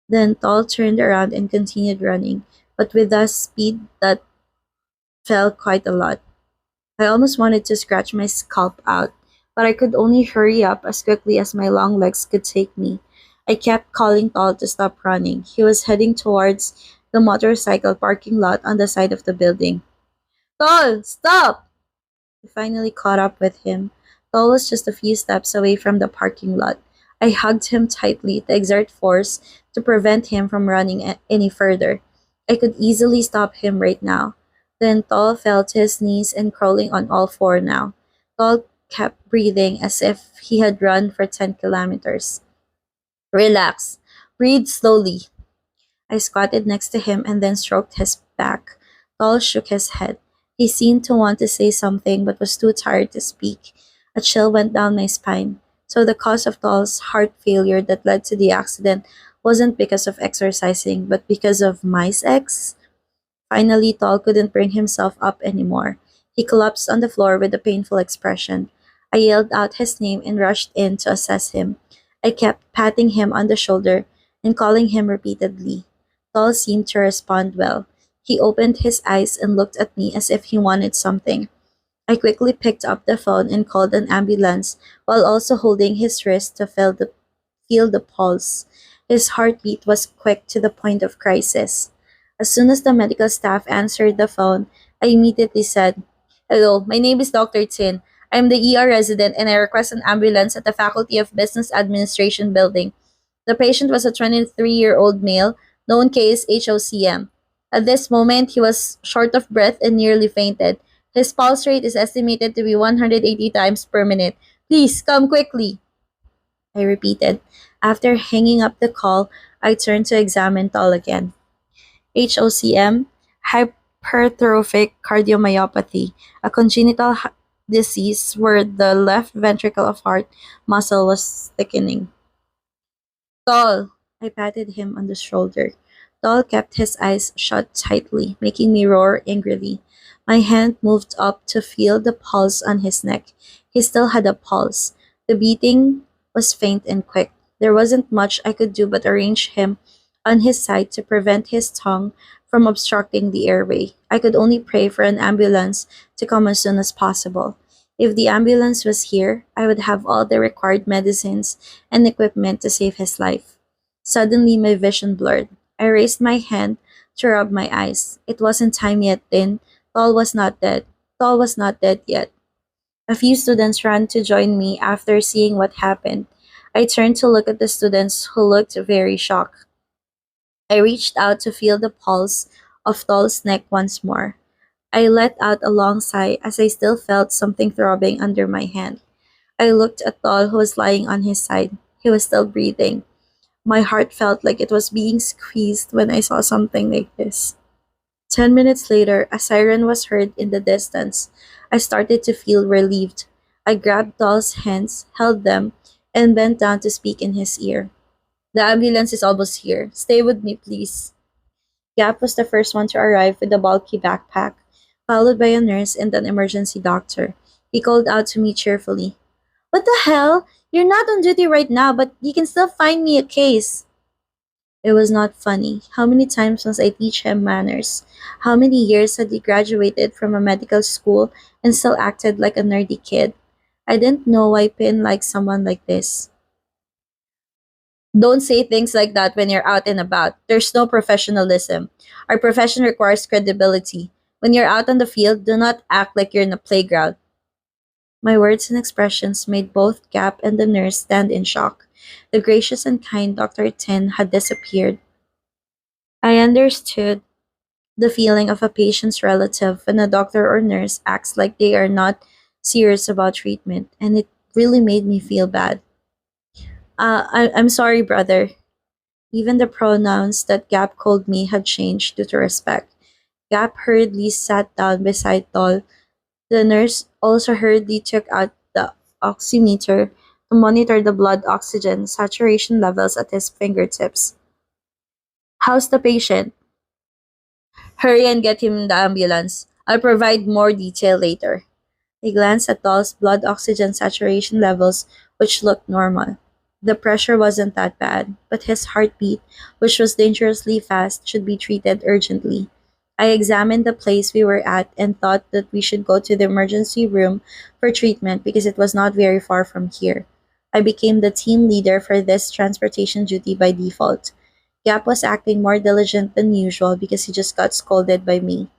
Then Tall turned around and continued running, but with a speed that fell quite a lot. I almost wanted to scratch my scalp out, but I could only hurry up as quickly as my long legs could take me. I kept calling Tall to stop running. He was heading towards the motorcycle parking lot on the side of the building. Tall, stop! I finally caught up with him. Tall was just a few steps away from the parking lot. I hugged him tightly to exert force to prevent him from running any further. I could easily stop him right now. Then Tall fell to his knees and crawling on all four now. Tall kept breathing as if he had run for 10 kilometers. Relax. Breathe slowly. I squatted next to him and then stroked his back. Tall shook his head. He seemed to want to say something but was too tired to speak. A chill went down my spine. So the cause of Tall's heart failure that led to the accident wasn't because of exercising, but because of mice X? Finally, Tall couldn't bring himself up anymore. He collapsed on the floor with a painful expression. I yelled out his name and rushed in to assess him. I kept patting him on the shoulder and calling him repeatedly. Tall seemed to respond well. He opened his eyes and looked at me as if he wanted something. I quickly picked up the phone and called an ambulance while also holding his wrist to feel the pulse. His heartbeat was quick to the point of crisis. As soon as the medical staff answered the phone, I immediately said, "Hello, my name is Dr. Tin. I'm the ER resident and I request an ambulance at the Faculty of Business Administration building. The patient was a 23-year-old male, known case HOCM. At this moment, he was short of breath and nearly fainted. His pulse rate is estimated to be 180 times per minute. Please come quickly," I repeated. After hanging up the call, I turned to examine Tall again. HOCM, hypertrophic cardiomyopathy, a congenital disease where the left ventricle of heart muscle was thickening. Tall! I patted him on the shoulder. Tall kept his eyes shut tightly, making me roar angrily. My hand moved up to feel the pulse on his neck. He still had a pulse. The beating was faint and quick. There wasn't much I could do but arrange him on his side to prevent his tongue from obstructing the airway. I could only pray for an ambulance to come as soon as possible. If the ambulance was here, I would have all the required medicines and equipment to save his life. Suddenly, my vision blurred. I raised my hand to rub my eyes. It wasn't time yet then. Tall was not dead. Tall was not dead yet. A few students ran to join me after seeing what happened. I turned to look at the students who looked very shocked. I reached out to feel the pulse of Tall's neck once more. I let out a long sigh as I still felt something throbbing under my hand. I looked at Tall, who was lying on his side. He was still breathing. My heart felt like it was being squeezed when I saw something like this. 10 minutes later, a siren was heard in the distance. I started to feel relieved. I grabbed Tall's hands, held them, and bent down to speak in his ear. "The ambulance is almost here. Stay with me, please." Gap was the first one to arrive with a bulky backpack, followed by a nurse and an emergency doctor. He called out to me cheerfully, "What the hell? You're not on duty right now, but you can still find me a case." It was not funny. How many times must I teach him manners? How many years had he graduated from a medical school and still acted like a nerdy kid? I didn't know why Pin liked someone like this. "Don't say things like that when you're out and about. There's no professionalism. Our profession requires credibility. When you're out on the field, do not act like you're in a playground." My words and expressions made both Gap and the nurse stand in shock. The gracious and kind Dr. Tin had disappeared. I understood the feeling of a patient's relative when a doctor or nurse acts like they are not serious about treatment, and it really made me feel bad. I'm sorry, brother. Even the pronouns that Gap called me had changed due to respect. Gap hurriedly sat down beside Tall. The nurse also hurriedly took out the oximeter to monitor the blood oxygen saturation levels at his fingertips. "How's the patient?" "Hurry and get him in the ambulance. I'll provide more detail later." He glanced at Tall's blood oxygen saturation levels, which looked normal. The pressure wasn't that bad, but his heartbeat, which was dangerously fast, should be treated urgently. I examined the place we were at and thought that we should go to the emergency room for treatment because it was not very far from here. I became the team leader for this transportation duty by default. Gap was acting more diligent than usual because he just got scolded by me.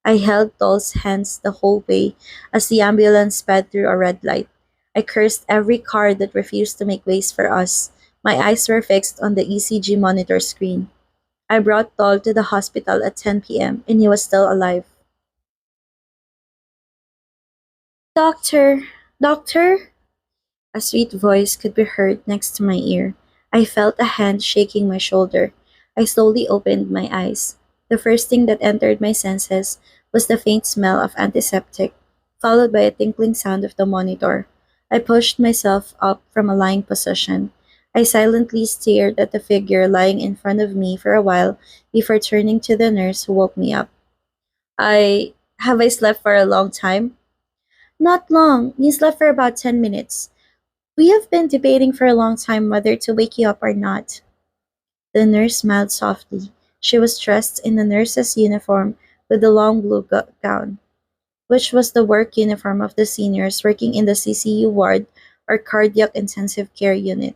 I held Tall's hands the whole way as the ambulance sped through a red light. I cursed every car that refused to make ways for us. My eyes were fixed on the ECG monitor screen. I brought Tall to the hospital at 10 p.m. and he was still alive. "Doctor," Doctor? A sweet voice could be heard next to my ear. I felt a hand shaking my shoulder. I slowly opened my eyes. The first thing that entered my senses was the faint smell of antiseptic, followed by a tinkling sound of the monitor. I pushed myself up from a lying position. I silently stared at the figure lying in front of me for a while before turning to the nurse who woke me up. I slept for a long time? Not long. You slept for about 10 minutes. We have been debating for a long time whether to wake you up or not. The nurse smiled softly. She was dressed in a nurse's uniform with a long blue gown, which was the work uniform of the seniors working in the CCU ward or cardiac intensive care unit.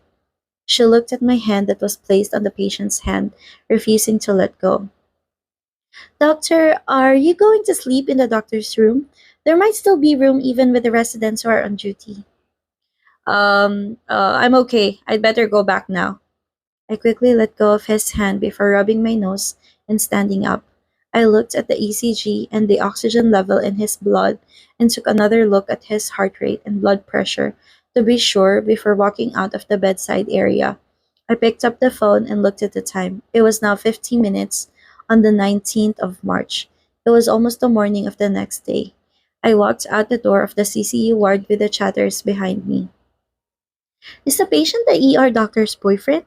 She looked at my hand that was placed on the patient's hand, refusing to let go. Doctor, are you going to sleep in the doctor's room? There might still be room even with the residents who are on duty. I'm okay. I'd better go back now. I quickly let go of his hand before rubbing my nose and standing up. I looked at the ECG and the oxygen level in his blood and took another look at his heart rate and blood pressure to be sure before walking out of the bedside area. I picked up the phone and looked at the time. It was now 15 minutes on the 19th of March. It was almost the morning of the next day. I walked out the door of the CCU ward with the chatters behind me. Is the patient the ER doctor's boyfriend?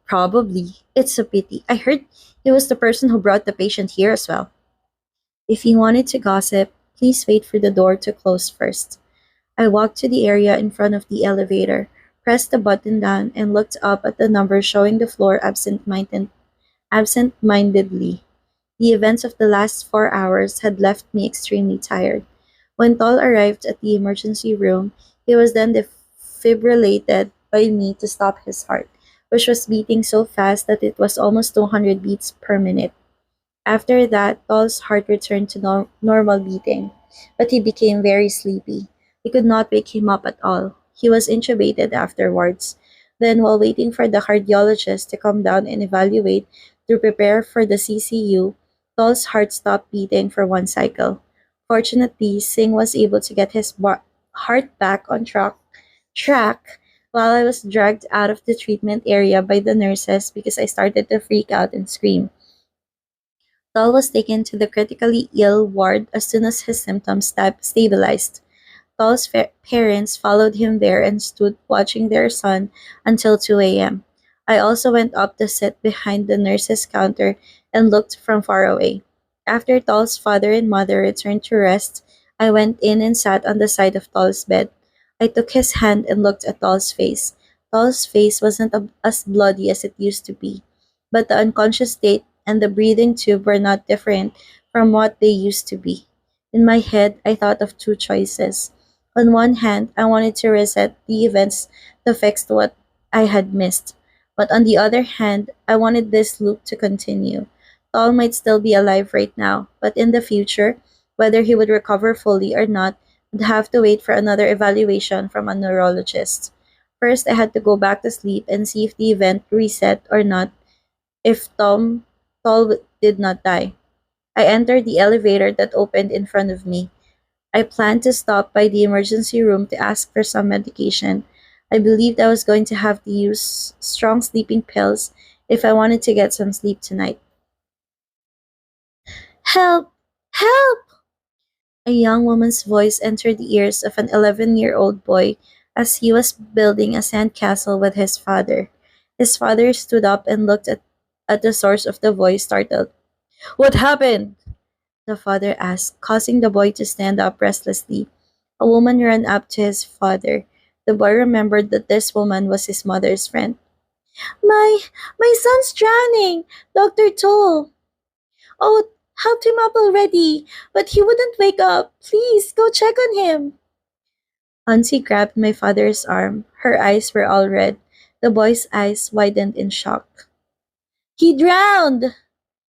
Probably. It's a pity. I heard he was the person who brought the patient here as well. If you wanted to gossip, please wait for the door to close first. I walked to the area in front of the elevator, pressed the button down, and looked up at the number showing the floor absent-mindedly. The events of the last 4 hours had left me extremely tired. When Tall arrived at the emergency room, he was then defibrillated by me to stop his heart, which was beating so fast that it was almost 200 beats per minute. After that, Tall's heart returned to normal beating, but he became very sleepy. We could not wake him up at all. He was intubated afterwards. Then, while waiting for the cardiologist to come down and evaluate to prepare for the CCU, Tall's heart stopped beating for one cycle. Fortunately, Singh was able to get his heart back on track while I was dragged out of the treatment area by the nurses because I started to freak out and scream. Tall was taken to the critically ill ward as soon as his symptoms stabilized. Tall's parents followed him there and stood watching their son until 2 a.m. I also went up to sit behind the nurse's counter and looked from far away. After Tall's father and mother returned to rest, I went in and sat on the side of Tall's bed. I took his hand and looked at Tall's face. Tall's face wasn't as bloody as it used to be, but the unconscious state and the breathing tube were not different from what they used to be. In my head, I thought of two choices. On one hand, I wanted to reset the events to fix what I had missed. But on the other hand, I wanted this loop to continue. Tall might still be alive right now, but in the future, whether he would recover fully or not, would have to wait for another evaluation from a neurologist. First, I had to go back to sleep and see if the event reset or not, if Tall did not die. I entered the elevator that opened in front of me. I planned to stop by the emergency room to ask for some medication. I believed I was going to have to use strong sleeping pills if I wanted to get some sleep tonight. Help! Help! A young woman's voice entered the ears of an 11-year-old boy as he was building a sandcastle with his father. His father stood up and looked at the source of the voice, startled. What happened? The father asked, causing the boy to stand up restlessly. A woman ran up to his father. The boy remembered that this woman was his mother's friend. My my son's drowning, Dr. Toll. Oh, helped him up already, but he wouldn't wake up. Please go check on him. Auntie grabbed my father's arm. Her eyes were all red. The boy's eyes widened in shock. He drowned!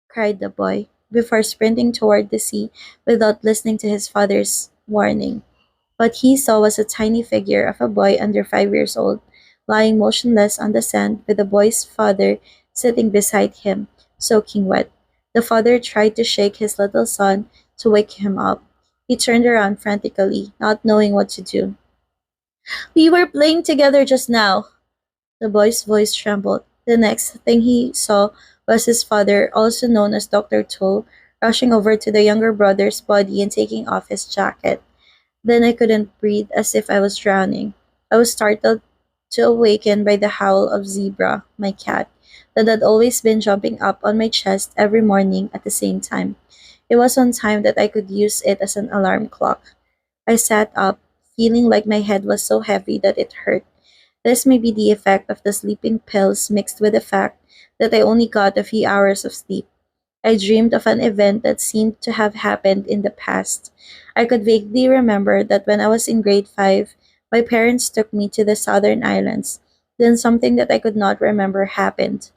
Cried the boy, before sprinting toward the sea without listening to his father's warning. What he saw was a tiny figure of a boy under 5 years old, lying motionless on the sand with the boy's father sitting beside him, soaking wet. The father tried to shake his little son to wake him up. He turned around frantically, not knowing what to do. We were playing together just now. The boy's voice trembled. The next thing he saw was his father, also known as Dr. Toll, rushing over to the younger brother's body and taking off his jacket. Then I couldn't breathe, as if I was drowning. I was startled to awaken by the howl of Zebra, my cat, that had always been jumping up on my chest every morning at the same time. It was on time that I could use it as an alarm clock. I sat up, feeling like my head was so heavy that it hurt. This may be the effect of the sleeping pills mixed with the fact that I only got a few hours of sleep. I dreamed of an event that seemed to have happened in the past. I could vaguely remember that when I was in grade 5, my parents took me to the southern islands. Then something that I could not remember happened.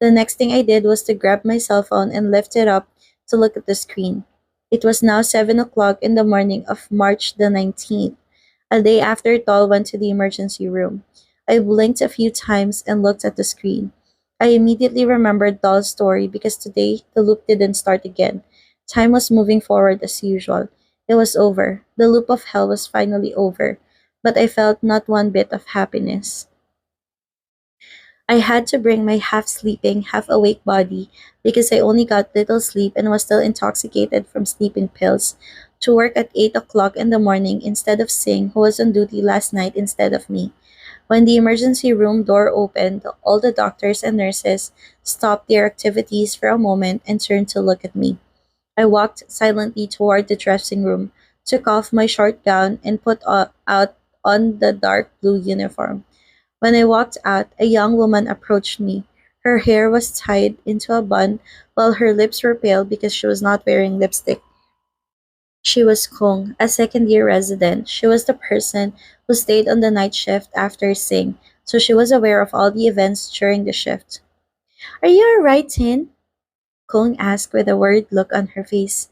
The next thing I did was to grab my cell phone and lift it up to look at the screen. It was now 7 o'clock in the morning of March the 19th, a day after Tall went to the emergency room. I blinked a few times and looked at the screen. I immediately remembered Doll's story because today the loop didn't start again. Time was moving forward as usual. It was over. The loop of hell was finally over. But I felt not one bit of happiness. I had to bring my half sleeping, half awake body, because I only got little sleep and was still intoxicated from sleeping pills, to work at 8 o'clock in the morning instead of Singh, who was on duty last night instead of me. When the emergency room door opened, all the doctors and nurses stopped their activities for a moment and turned to look at me. I walked silently toward the dressing room, took off my short gown, and out on the dark blue uniform. When I walked out, a young woman approached me. Her hair was tied into a bun, while her lips were pale because she was not wearing lipstick. She was Kong, a second-year resident. She was the person who stayed on the night shift after Singh, so she was aware of all the events during the shift. Are you alright, Tin? Kong asked with a worried look on her face.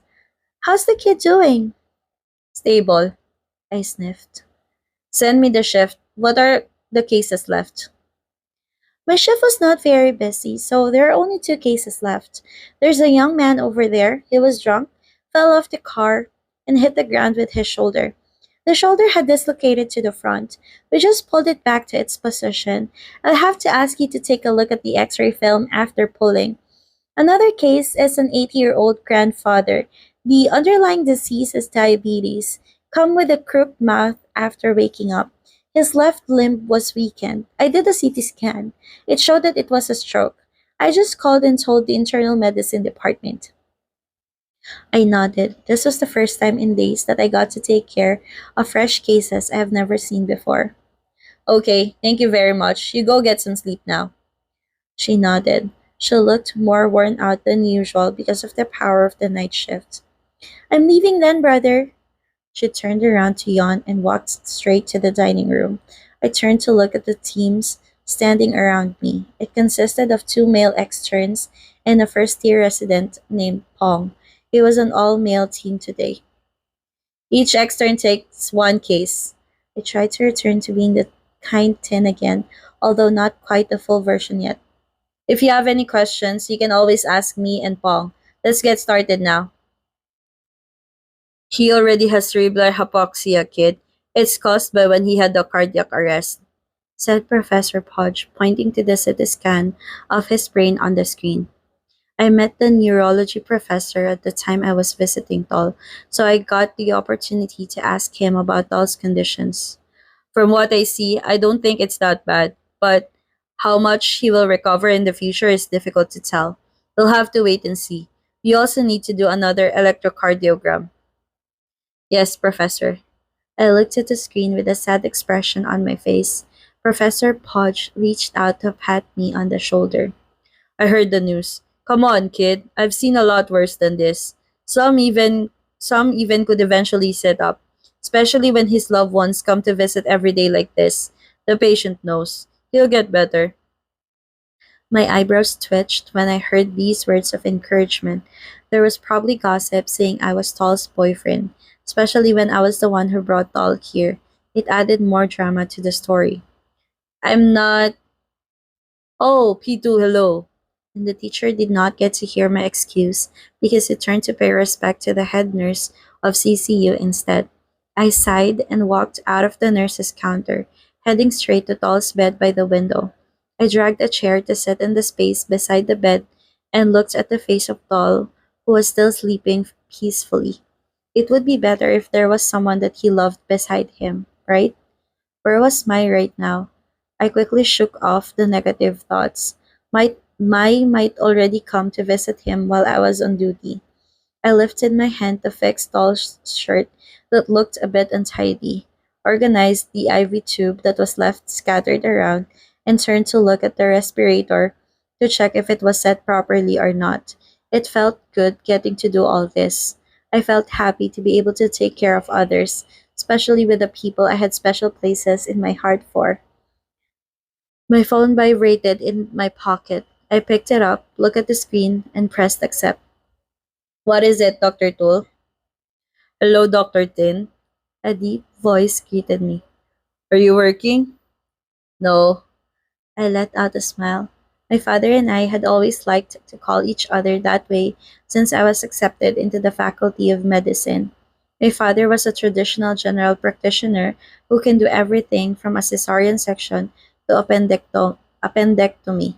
How's the kid doing? Stable, I sniffed. Send me the shift. What are the cases left? My shift was not very busy, so there are only 2 cases left. There's a young man over there. He was drunk, fell off the car, and hit the ground with his shoulder. The shoulder had dislocated to the front. We just pulled it back to its position. I'll have to ask you to take a look at the x ray film after pulling. Another case is an 80-year-old grandfather. The underlying disease is diabetes, come with a crooked mouth after waking up. His left limb was weakened. I did a CT scan. It showed that it was a stroke. I just called and told the internal medicine department. I nodded. This was the first time in days that I got to take care of fresh cases I have never seen before. Okay, thank you very much. You go get some sleep now. She nodded. She looked more worn out than usual because of the power of the night shift. I'm leaving then, brother. She turned around to yawn and walked straight to the dining room. I turned to look at the teams standing around me. It consisted of 2 male externs and a first-year resident named Pong. It was an all-male team today. Each extern takes 1 case. I tried to return to being the kind tin again, although not quite the full version yet. If you have any questions, you can always ask me and Paul. Let's get started now. He already has cerebral hypoxia, kid. It's caused by when he had a cardiac arrest, said Professor Podge, pointing to the CT scan of his brain on the screen. I met the neurology professor at the time I was visiting Tall, so I got the opportunity to ask him about Tall's conditions. From what I see, I don't think it's that bad, but how much he will recover in the future is difficult to tell. We'll have to wait and see. We also need to do another electrocardiogram. Yes, Professor. I looked at the screen with a sad expression on my face. Professor Podge reached out to pat me on the shoulder. I heard the news. Come on, kid. I've seen a lot worse than this. Some even some even could eventually sit up, especially when his loved ones come to visit every day like this. The patient knows. He'll get better. My eyebrows twitched when I heard these words of encouragement. There was probably gossip saying I was Tall's boyfriend, especially when I was the one who brought Tall here. It added more drama to the story. I'm not. Oh, P2, hello. And the teacher did not get to hear my excuse because he turned to pay respect to the head nurse of CCU instead. I sighed and walked out of the nurse's counter, heading straight to Tall's bed by the window. I dragged a chair to sit in the space beside the bed and looked at the face of Tall, who was still sleeping peacefully. It would be better if there was someone that he loved beside him, right? Where was Mai right now? I quickly shook off the negative thoughts. Mai might already come to visit him while I was on duty. I lifted my hand to fix Doll's shirt that looked a bit untidy, organized the IV tube that was left scattered around, and turned to look at the respirator to check if it was set properly or not. It felt good getting to do all this. I felt happy to be able to take care of others, especially with the people I had special places in my heart for. My phone vibrated in my pocket. I picked it up, looked at the screen, and pressed accept. What is it, Dr. Tool? Hello, Dr. Tin. A deep voice greeted me. Are you working? No. I let out a smile. My father and I had always liked to call each other that way since I was accepted into the Faculty of Medicine. My father was a traditional general practitioner who can do everything from a cesarean section to appendectomy.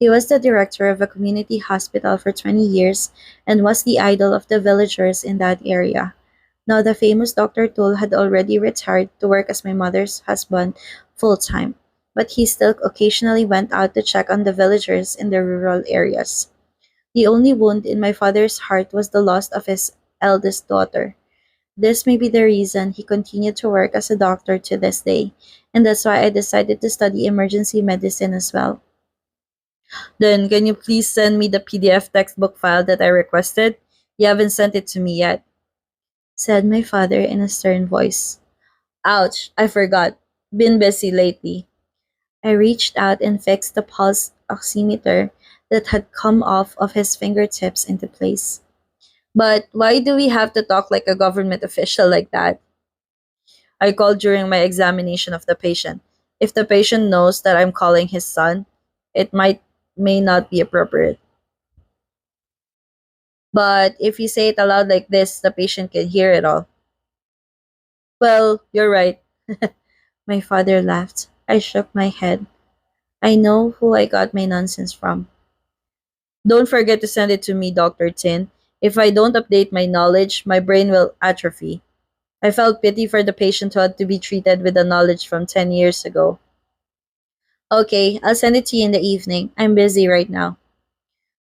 He was the director of a community hospital for 20 years and was the idol of the villagers in that area. Now, the famous Dr. Tool had already retired to work as my mother's husband full time, but he still occasionally went out to check on the villagers in the rural areas. The only wound in my father's heart was the loss of his eldest daughter. This may be the reason he continued to work as a doctor to this day, and that's why I decided to study emergency medicine as well. Then, can you please send me the PDF textbook file that I requested? You haven't sent it to me yet, said my father in a stern voice. Ouch, I forgot. Been busy lately. I reached out and fixed the pulse oximeter that had come off of his fingertips into place. But why do we have to talk like a government official like that? I called during my examination of the patient. If the patient knows that I'm calling his son, it may not be appropriate. But if you say it aloud like this, the patient can hear it all. Well, you're right. My father laughed. I shook my head. I know who I got my nonsense from. Don't forget to send it to me, Dr. Tin. If I don't update my knowledge, my brain will atrophy. I felt pity for the patient who had to be treated with the knowledge from 10 years ago. Okay, I'll send it to you in the evening. I'm busy right now.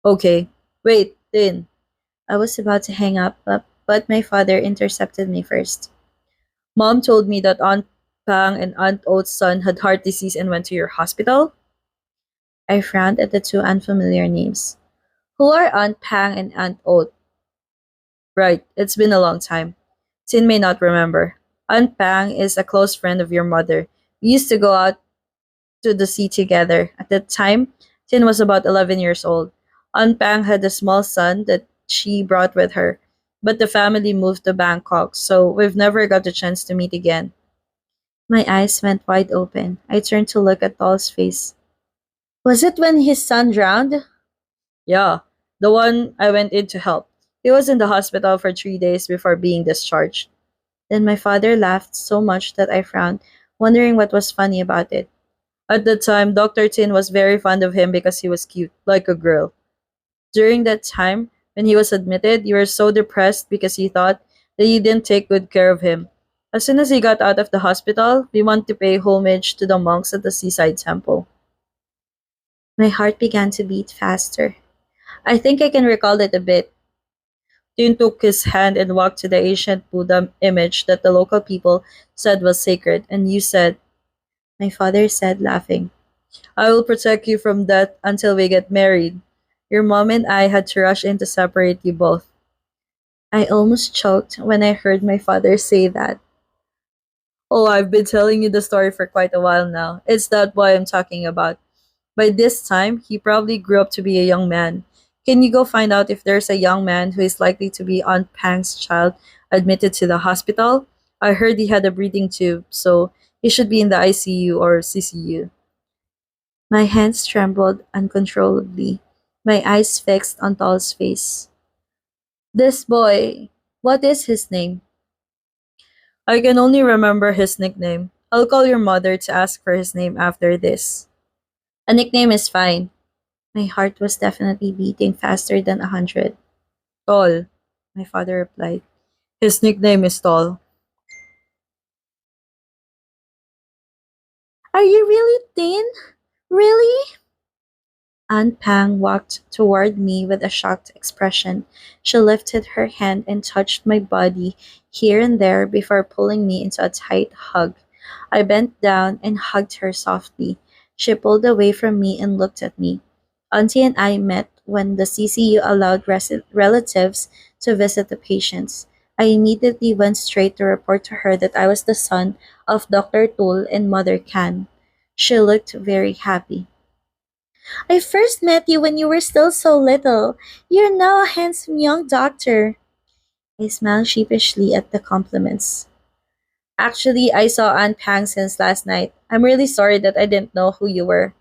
Okay. Wait, Tin. I was about to hang up, but my father intercepted me first. Mom told me that Aunt Pang and Aunt Oat's son had heart disease and went to your hospital. I frowned at the two unfamiliar names. Who are Aunt Pang and Aunt Oat? Right, it's been a long time. Tin may not remember. Aunt Pang is a close friend of your mother. We used to go out to the sea together. At that time, Tin was about 11 years old. Aunt Pang had a small son that she brought with her, but the family moved to Bangkok, so we've never got the chance to meet again. My eyes went wide open. I turned to look at Tall's face. Was it when his son drowned? Yeah, the one I went in to help. He was in the hospital for 3 days before being discharged. Then my father laughed so much that I frowned, wondering what was funny about it. At the time, Dr. Tin was very fond of him because he was cute, like a girl. During that time, when he was admitted, you were so depressed because you thought that you didn't take good care of him. As soon as he got out of the hospital, we went to pay homage to the monks at the seaside temple. My heart began to beat faster. I think I can recall it a bit. Tin took his hand and walked to the ancient Buddha image that the local people said was sacred, and you said, my father said, laughing, I will protect you from death until we get married. Your mom and I had to rush in to separate you both. I almost choked when I heard my father say that. Oh, I've been telling you the story for quite a while now. It's that boy I'm talking about. By this time, he probably grew up to be a young man. Can you go find out if there's a young man who is likely to be Aunt Pang's child admitted to the hospital? I heard he had a breathing tube, so he should be in the ICU or CCU. My hands trembled uncontrollably, my eyes fixed on Tall's face. This boy. What is his name? I can only remember his nickname. I'll call your mother to ask for his name after this. A nickname is fine. My heart was definitely beating faster than 100. Tall, my father replied. His nickname is Tall. Are you really thin? Really? Aunt Pang walked toward me with a shocked expression. She lifted her hand and touched my body here and there before pulling me into a tight hug. I bent down and hugged her softly. She pulled away from me and looked at me. Auntie and I met when the CCU allowed relatives to visit the patients. I immediately went straight to report to her that I was the son of Dr. Tul and Mother Khan. She looked very happy. I first met you when you were still so little. You're now a handsome young doctor. I smiled sheepishly at the compliments. Actually, I saw Aunt Pang since last night. I'm really sorry that I didn't know who you were.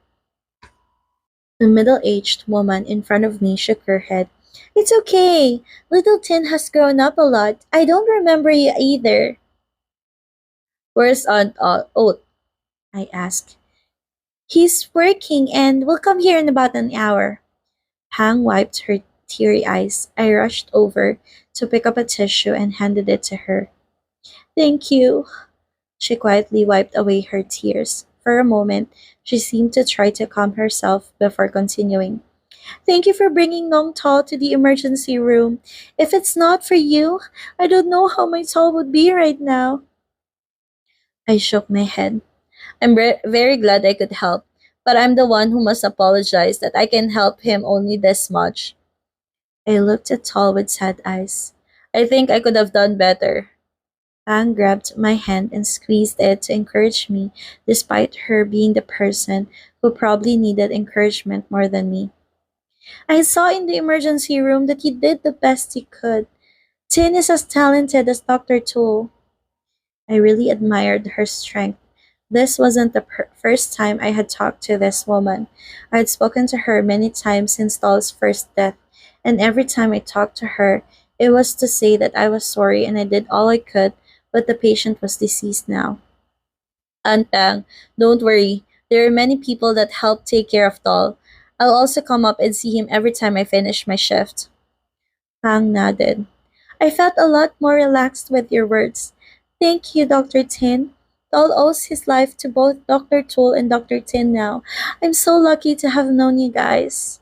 The middle aged woman in front of me shook her head. It's okay. Little Tin has grown up a lot. I don't remember you either. Where's Aunt Oat? I asked. He's working and will come here in about an hour. Pang wiped her teary eyes. I rushed over to pick up a tissue and handed it to her. Thank you. She quietly wiped away her tears. For a moment, she seemed to try to calm herself before continuing. Thank you for bringing Nong Tall to the emergency room. If it's not for you, I don't know how my Tall would be right now. I shook my head. I'm very glad I could help, but I'm the one who must apologize that I can help him only this much. I looked at Tall with sad eyes. I think I could have done better. Pang grabbed my hand and squeezed it to encourage me, despite her being the person who probably needed encouragement more than me. I saw in the emergency room that you did the best you could. Tin is as talented as Dr. Tool. I really admired her strength. This wasn't the first time I had talked to this woman. I had spoken to her many times since Doll's first death, and every time I talked to her, it was to say that I was sorry and I did all I could, but the patient was deceased now. Antang, don't worry. There are many people that help take care of Doll. I'll also come up and see him every time I finish my shift. Pang nodded. I felt a lot more relaxed with your words. Thank you, Dr. Tin. Doll owes his life to both Dr. Tool and Dr. Tin now. I'm so lucky to have known you guys.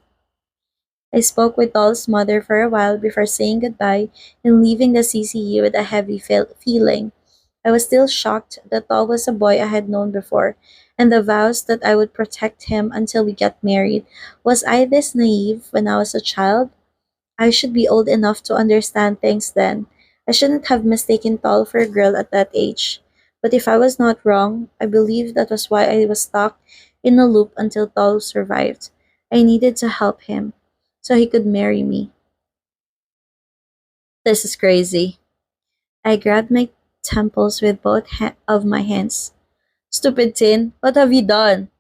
I spoke with Doll's mother for a while before saying goodbye and leaving the CCU with a heavy feeling. I was still shocked that Doll was a boy I had known before, and the vows that I would protect him until we got married. Was I this naive when I was a child? I should be old enough to understand things then. I shouldn't have mistaken Tall for a girl at that age. But if I was not wrong, I believe that was why I was stuck in a loop until Tall survived. I needed to help him so he could marry me. This is crazy. I grabbed my temples with both of my hands. Stupid Tin, what have you done?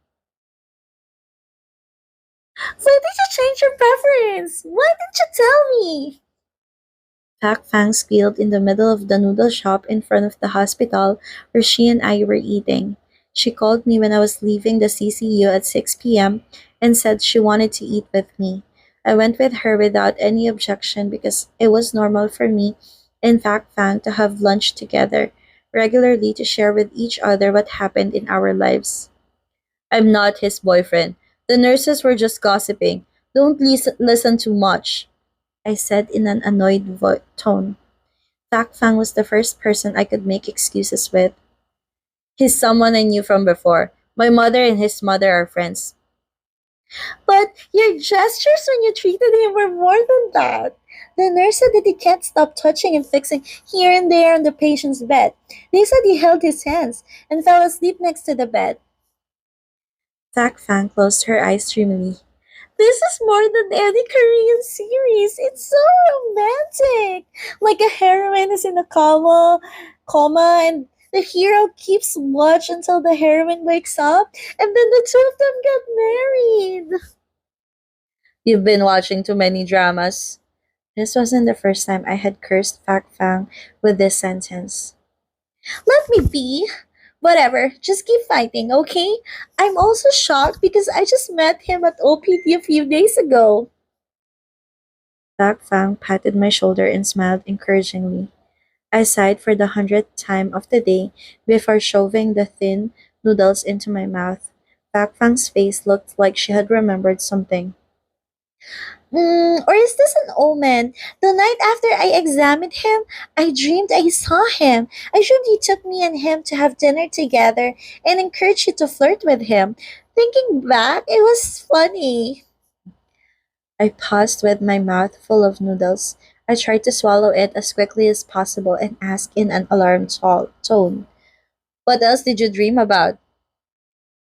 Why did you change your preference? Why didn't you tell me? Pak Fang squealed in the middle of the noodle shop in front of the hospital where she and I were eating. She called me when I was leaving the CCU at 6 p.m. and said she wanted to eat with me. I went with her without any objection because it was normal for me and Pak Fang to have lunch together regularly to share with each other what happened in our lives. I'm not his boyfriend. The nurses were just gossiping. Don't listen too much, I said in an annoyed tone. Tak Fang was the first person I could make excuses with. He's someone I knew from before. My mother and his mother are friends. But your gestures when you treated him were more than that. The nurse said that he can't stop touching and fixing here and there on the patient's bed. They said he held his hands and fell asleep next to the bed. Tak Fang closed her eyes dreamily. This is more than any Korean series. It's so romantic. Like a heroine is in a coma, and the hero keeps watch until the heroine wakes up, and then the two of them get married. You've been watching too many dramas. This wasn't the first time I had cursed Fact Fang with this sentence. Let me be. Whatever, just keep fighting, okay? I'm also shocked because I just met him at OPD a few days ago. Fact Fang patted my shoulder and smiled encouragingly. I sighed for the 100th time of the day before shoving the thin noodles into my mouth. Fact Fang's face looked like she had remembered something. Or is this an omen? The night after I examined him, I dreamed I saw him. I dreamed he took me and him to have dinner together and encouraged you to flirt with him. Thinking back, it was funny. I paused with my mouth full of noodles. I tried to swallow it as quickly as possible and asked in an alarmed tone, What else did you dream about?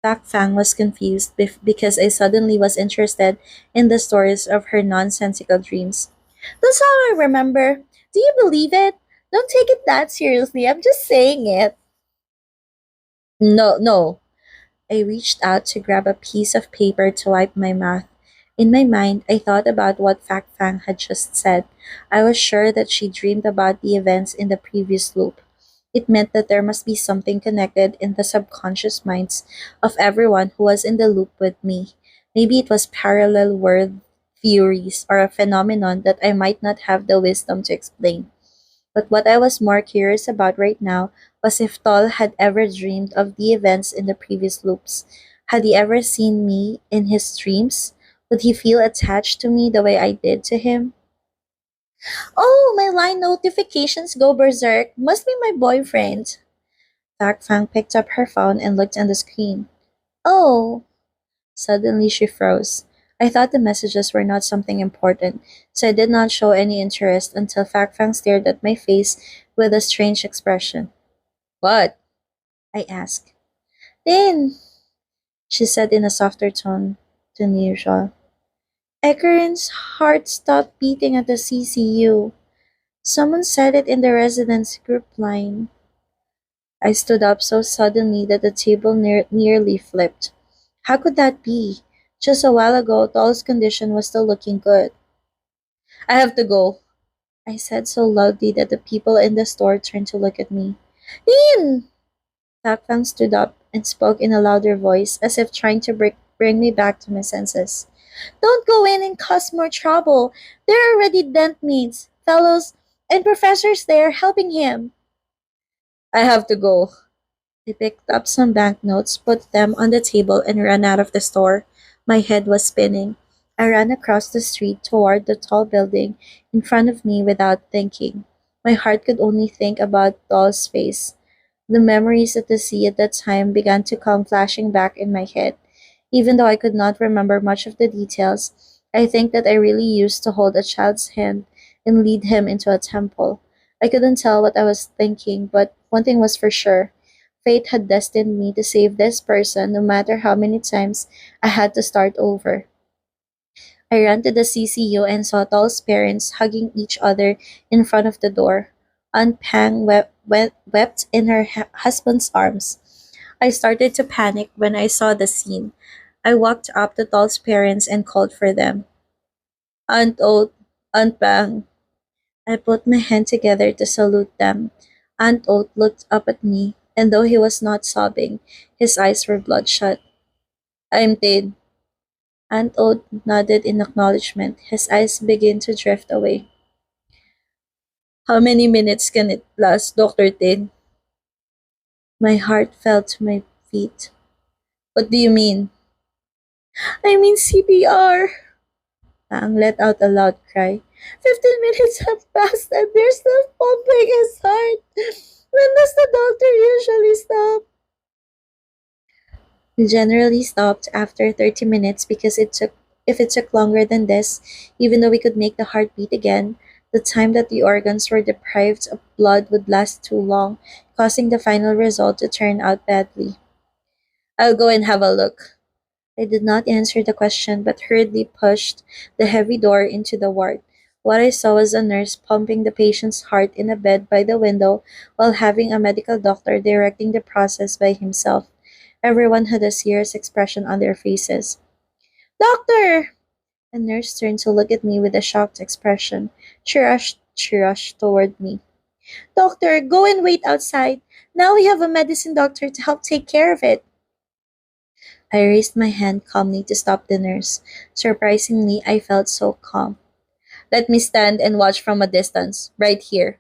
Pak Fang was confused because I suddenly was interested in the stories of her nonsensical dreams. That's how I remember. Do you believe it? Don't take it that seriously. I'm just saying it. No, no. I reached out to grab a piece of paper to wipe my mouth. In my mind, I thought about what Fak Fang had just said. I was sure that she dreamed about the events in the previous loop. It meant that there must be something connected in the subconscious minds of everyone who was in the loop with me. Maybe it was parallel world theories or a phenomenon that I might not have the wisdom to explain. But what I was more curious about right now was if Tol had ever dreamed of the events in the previous loops. Had he ever seen me in his dreams? Would he feel attached to me the way I did to him? Oh, my line notifications go berserk. Must be my boyfriend. Tak Fang picked up her phone and looked on the screen. Oh, suddenly she froze. I thought the messages were not something important, so I did not show any interest until Fak Fang stared at my face with a strange expression. What? I asked. Din, she said in a softer tone than usual. Ekarin's heart stopped beating at the CCU. Someone said it in the residence group line. I stood up so suddenly that the table nearly flipped. How could that be? Just a while ago, Doll's condition was still looking good. I have to go, I said so loudly that the people in the store turned to look at me. Ian! Takfang stood up and spoke in a louder voice, as if trying to bring me back to my senses. Don't go in and cause more trouble. There are already dent mates, fellows, and professors there helping him. I have to go. I picked up some banknotes, put them on the table, and ran out of the store. My head was spinning. I ran across the street toward the tall building in front of me without thinking. My heart could only think about Doll's face. The memories at the sea at that time began to come flashing back in my head. Even though I could not remember much of the details, I think that I really used to hold a child's hand and lead him into a temple. I couldn't tell what I was thinking, but one thing was for sure. Fate had destined me to save this person no matter how many times I had to start over. I ran to the CCU and saw Tall's parents hugging each other in front of the door. Aunt Pang wept in her husband's arms. I started to panic when I saw the scene. I walked up to Tall's parents and called for them. Aunt Oat, Aunt Pang. I put my hand together to salute them. Aunt Oat looked up at me, and though he was not sobbing, his eyes were bloodshot. I'm dead. Aunt Oat nodded in acknowledgement. His eyes began to drift away. How many minutes can it last, Dr. Tin? My heart fell to my feet. What do you mean? I mean CPR. Ang let out a loud cry. 15 minutes have passed and they're still pumping his heart. When does the doctor usually stop? We generally stopped after 30 minutes because it took if it took longer than this, even though we could make the heart beat again, the time that the organs were deprived of blood would last too long, causing the final result to turn out badly. I'll go and have a look. I did not answer the question but hurriedly pushed the heavy door into the ward. What I saw was a nurse pumping the patient's heart in a bed by the window while having a medical doctor directing the process by himself. Everyone had a serious expression on their faces. Doctor! A nurse turned to look at me with a shocked expression. She rushed toward me. Doctor, go and wait outside. Now we have a medicine doctor to help take care of it. I raised my hand calmly to stop the nurse. Surprisingly, I felt so calm. Let me stand and watch from a distance, right here.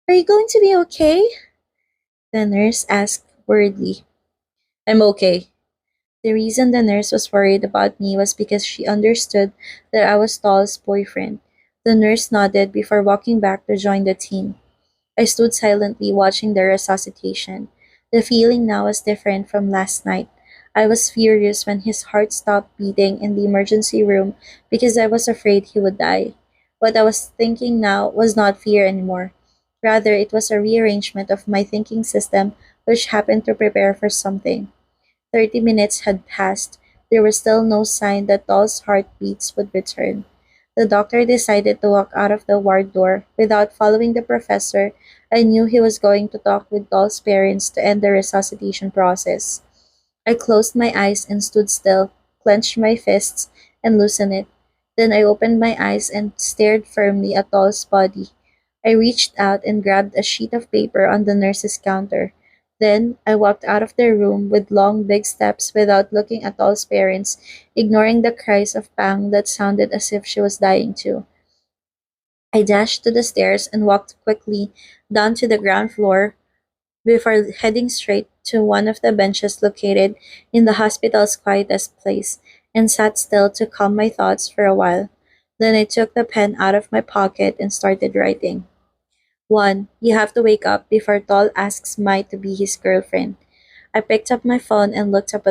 Are you going to be okay? The nurse asked worriedly. I'm okay. The reason the nurse was worried about me was because she understood that I was Tall's boyfriend. The nurse nodded before walking back to join the team. I stood silently watching the resuscitation. The feeling now was different from last night. I was furious when his heart stopped beating in the emergency room because I was afraid he would die. What I was thinking now was not fear anymore. Rather, it was a rearrangement of my thinking system which happened to prepare for something. 30 minutes had passed. There was still no sign that Doll's heartbeats would return. The doctor decided to walk out of the ward door. Without following the professor, I knew he was going to talk with Doll's parents to end the resuscitation process. I closed my eyes and stood still, clenched my fists, and loosened it. Then I opened my eyes and stared firmly at Doll's body. I reached out and grabbed a sheet of paper on the nurse's counter. Then I walked out of the room with long, big steps without looking at Doll's parents, ignoring the cries of pang that sounded as if she was dying too. I dashed to the stairs and walked quickly down to the ground floor before heading straight to one of the benches located in the hospital's quietest place and sat still to calm my thoughts for a while. Then I took the pen out of my pocket and started writing. 1. You have to wake up before Tall asks Mai to be his girlfriend. I picked up my phone and looked at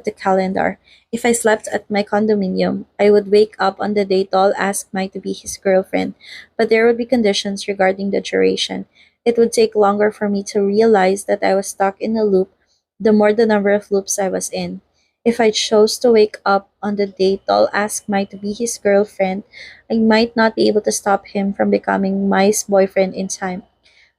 the calendar. If I slept at my condominium, I would wake up on the day Tall asked Mai to be his girlfriend, but there would be conditions regarding the duration. It would take longer for me to realize that I was stuck in a loop, the more the number of loops I was in. If I chose to wake up on the day Tall asked Mai to be his girlfriend, I might not be able to stop him from becoming Mai's boyfriend in time.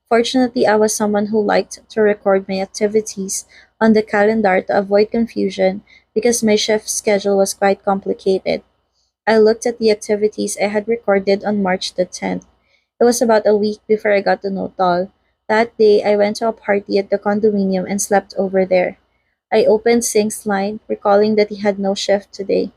Fortunately, I was someone who liked to record my activities on the calendar to avoid confusion because my shift schedule was quite complicated. I looked at the activities I had recorded on March the 10th. It was about a week before I got to know Tall. That day, I went to a party at the condominium and slept over there. I opened Sink's line, recalling that he had no shift today.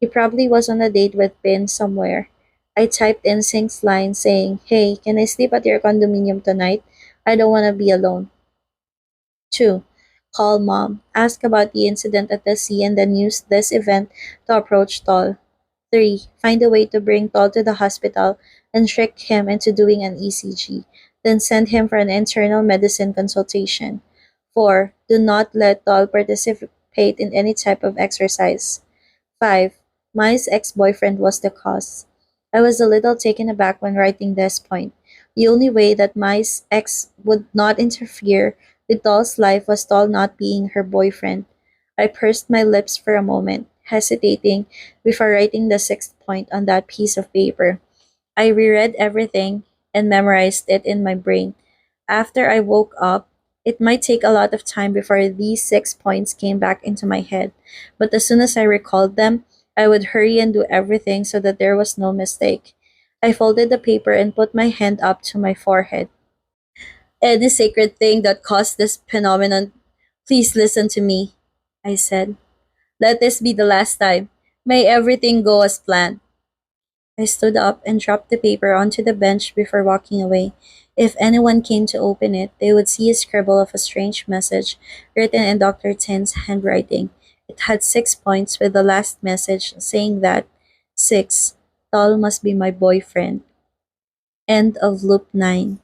He probably was on a date with Ben somewhere. I typed in Sink's line saying, Hey, can I sleep at your condominium tonight? I don't want to be alone. 2. Call mom. Ask about the incident at the sea and then use this event to approach Tall. 3. Find a way to bring Tall to the hospital and trick him into doing an ECG, then send him for an internal medicine consultation. 4. Do not let Tall participate in any type of exercise. 5. Mai's ex-boyfriend was the cause. I was a little taken aback when writing this point. The only way that Mai's ex would not interfere with Doll's life was Doll not being her boyfriend. I pursed my lips for a moment, hesitating before writing the sixth point on that piece of paper. I reread everything and memorized it in my brain. After I woke up, it might take a lot of time before these 6 points came back into my head, but as soon as I recalled them, I would hurry and do everything so that there was no mistake. I folded the paper and put my hand up to my forehead. Any sacred thing that caused this phenomenon, please listen to me, I said. Let this be the last time. May everything go as planned. I stood up and dropped the paper onto the bench before walking away. If anyone came to open it, they would see a scribble of a strange message written in Dr. Tin's handwriting. It had 6 points with the last message saying that 6. Tall must be my boyfriend. End of loop 9.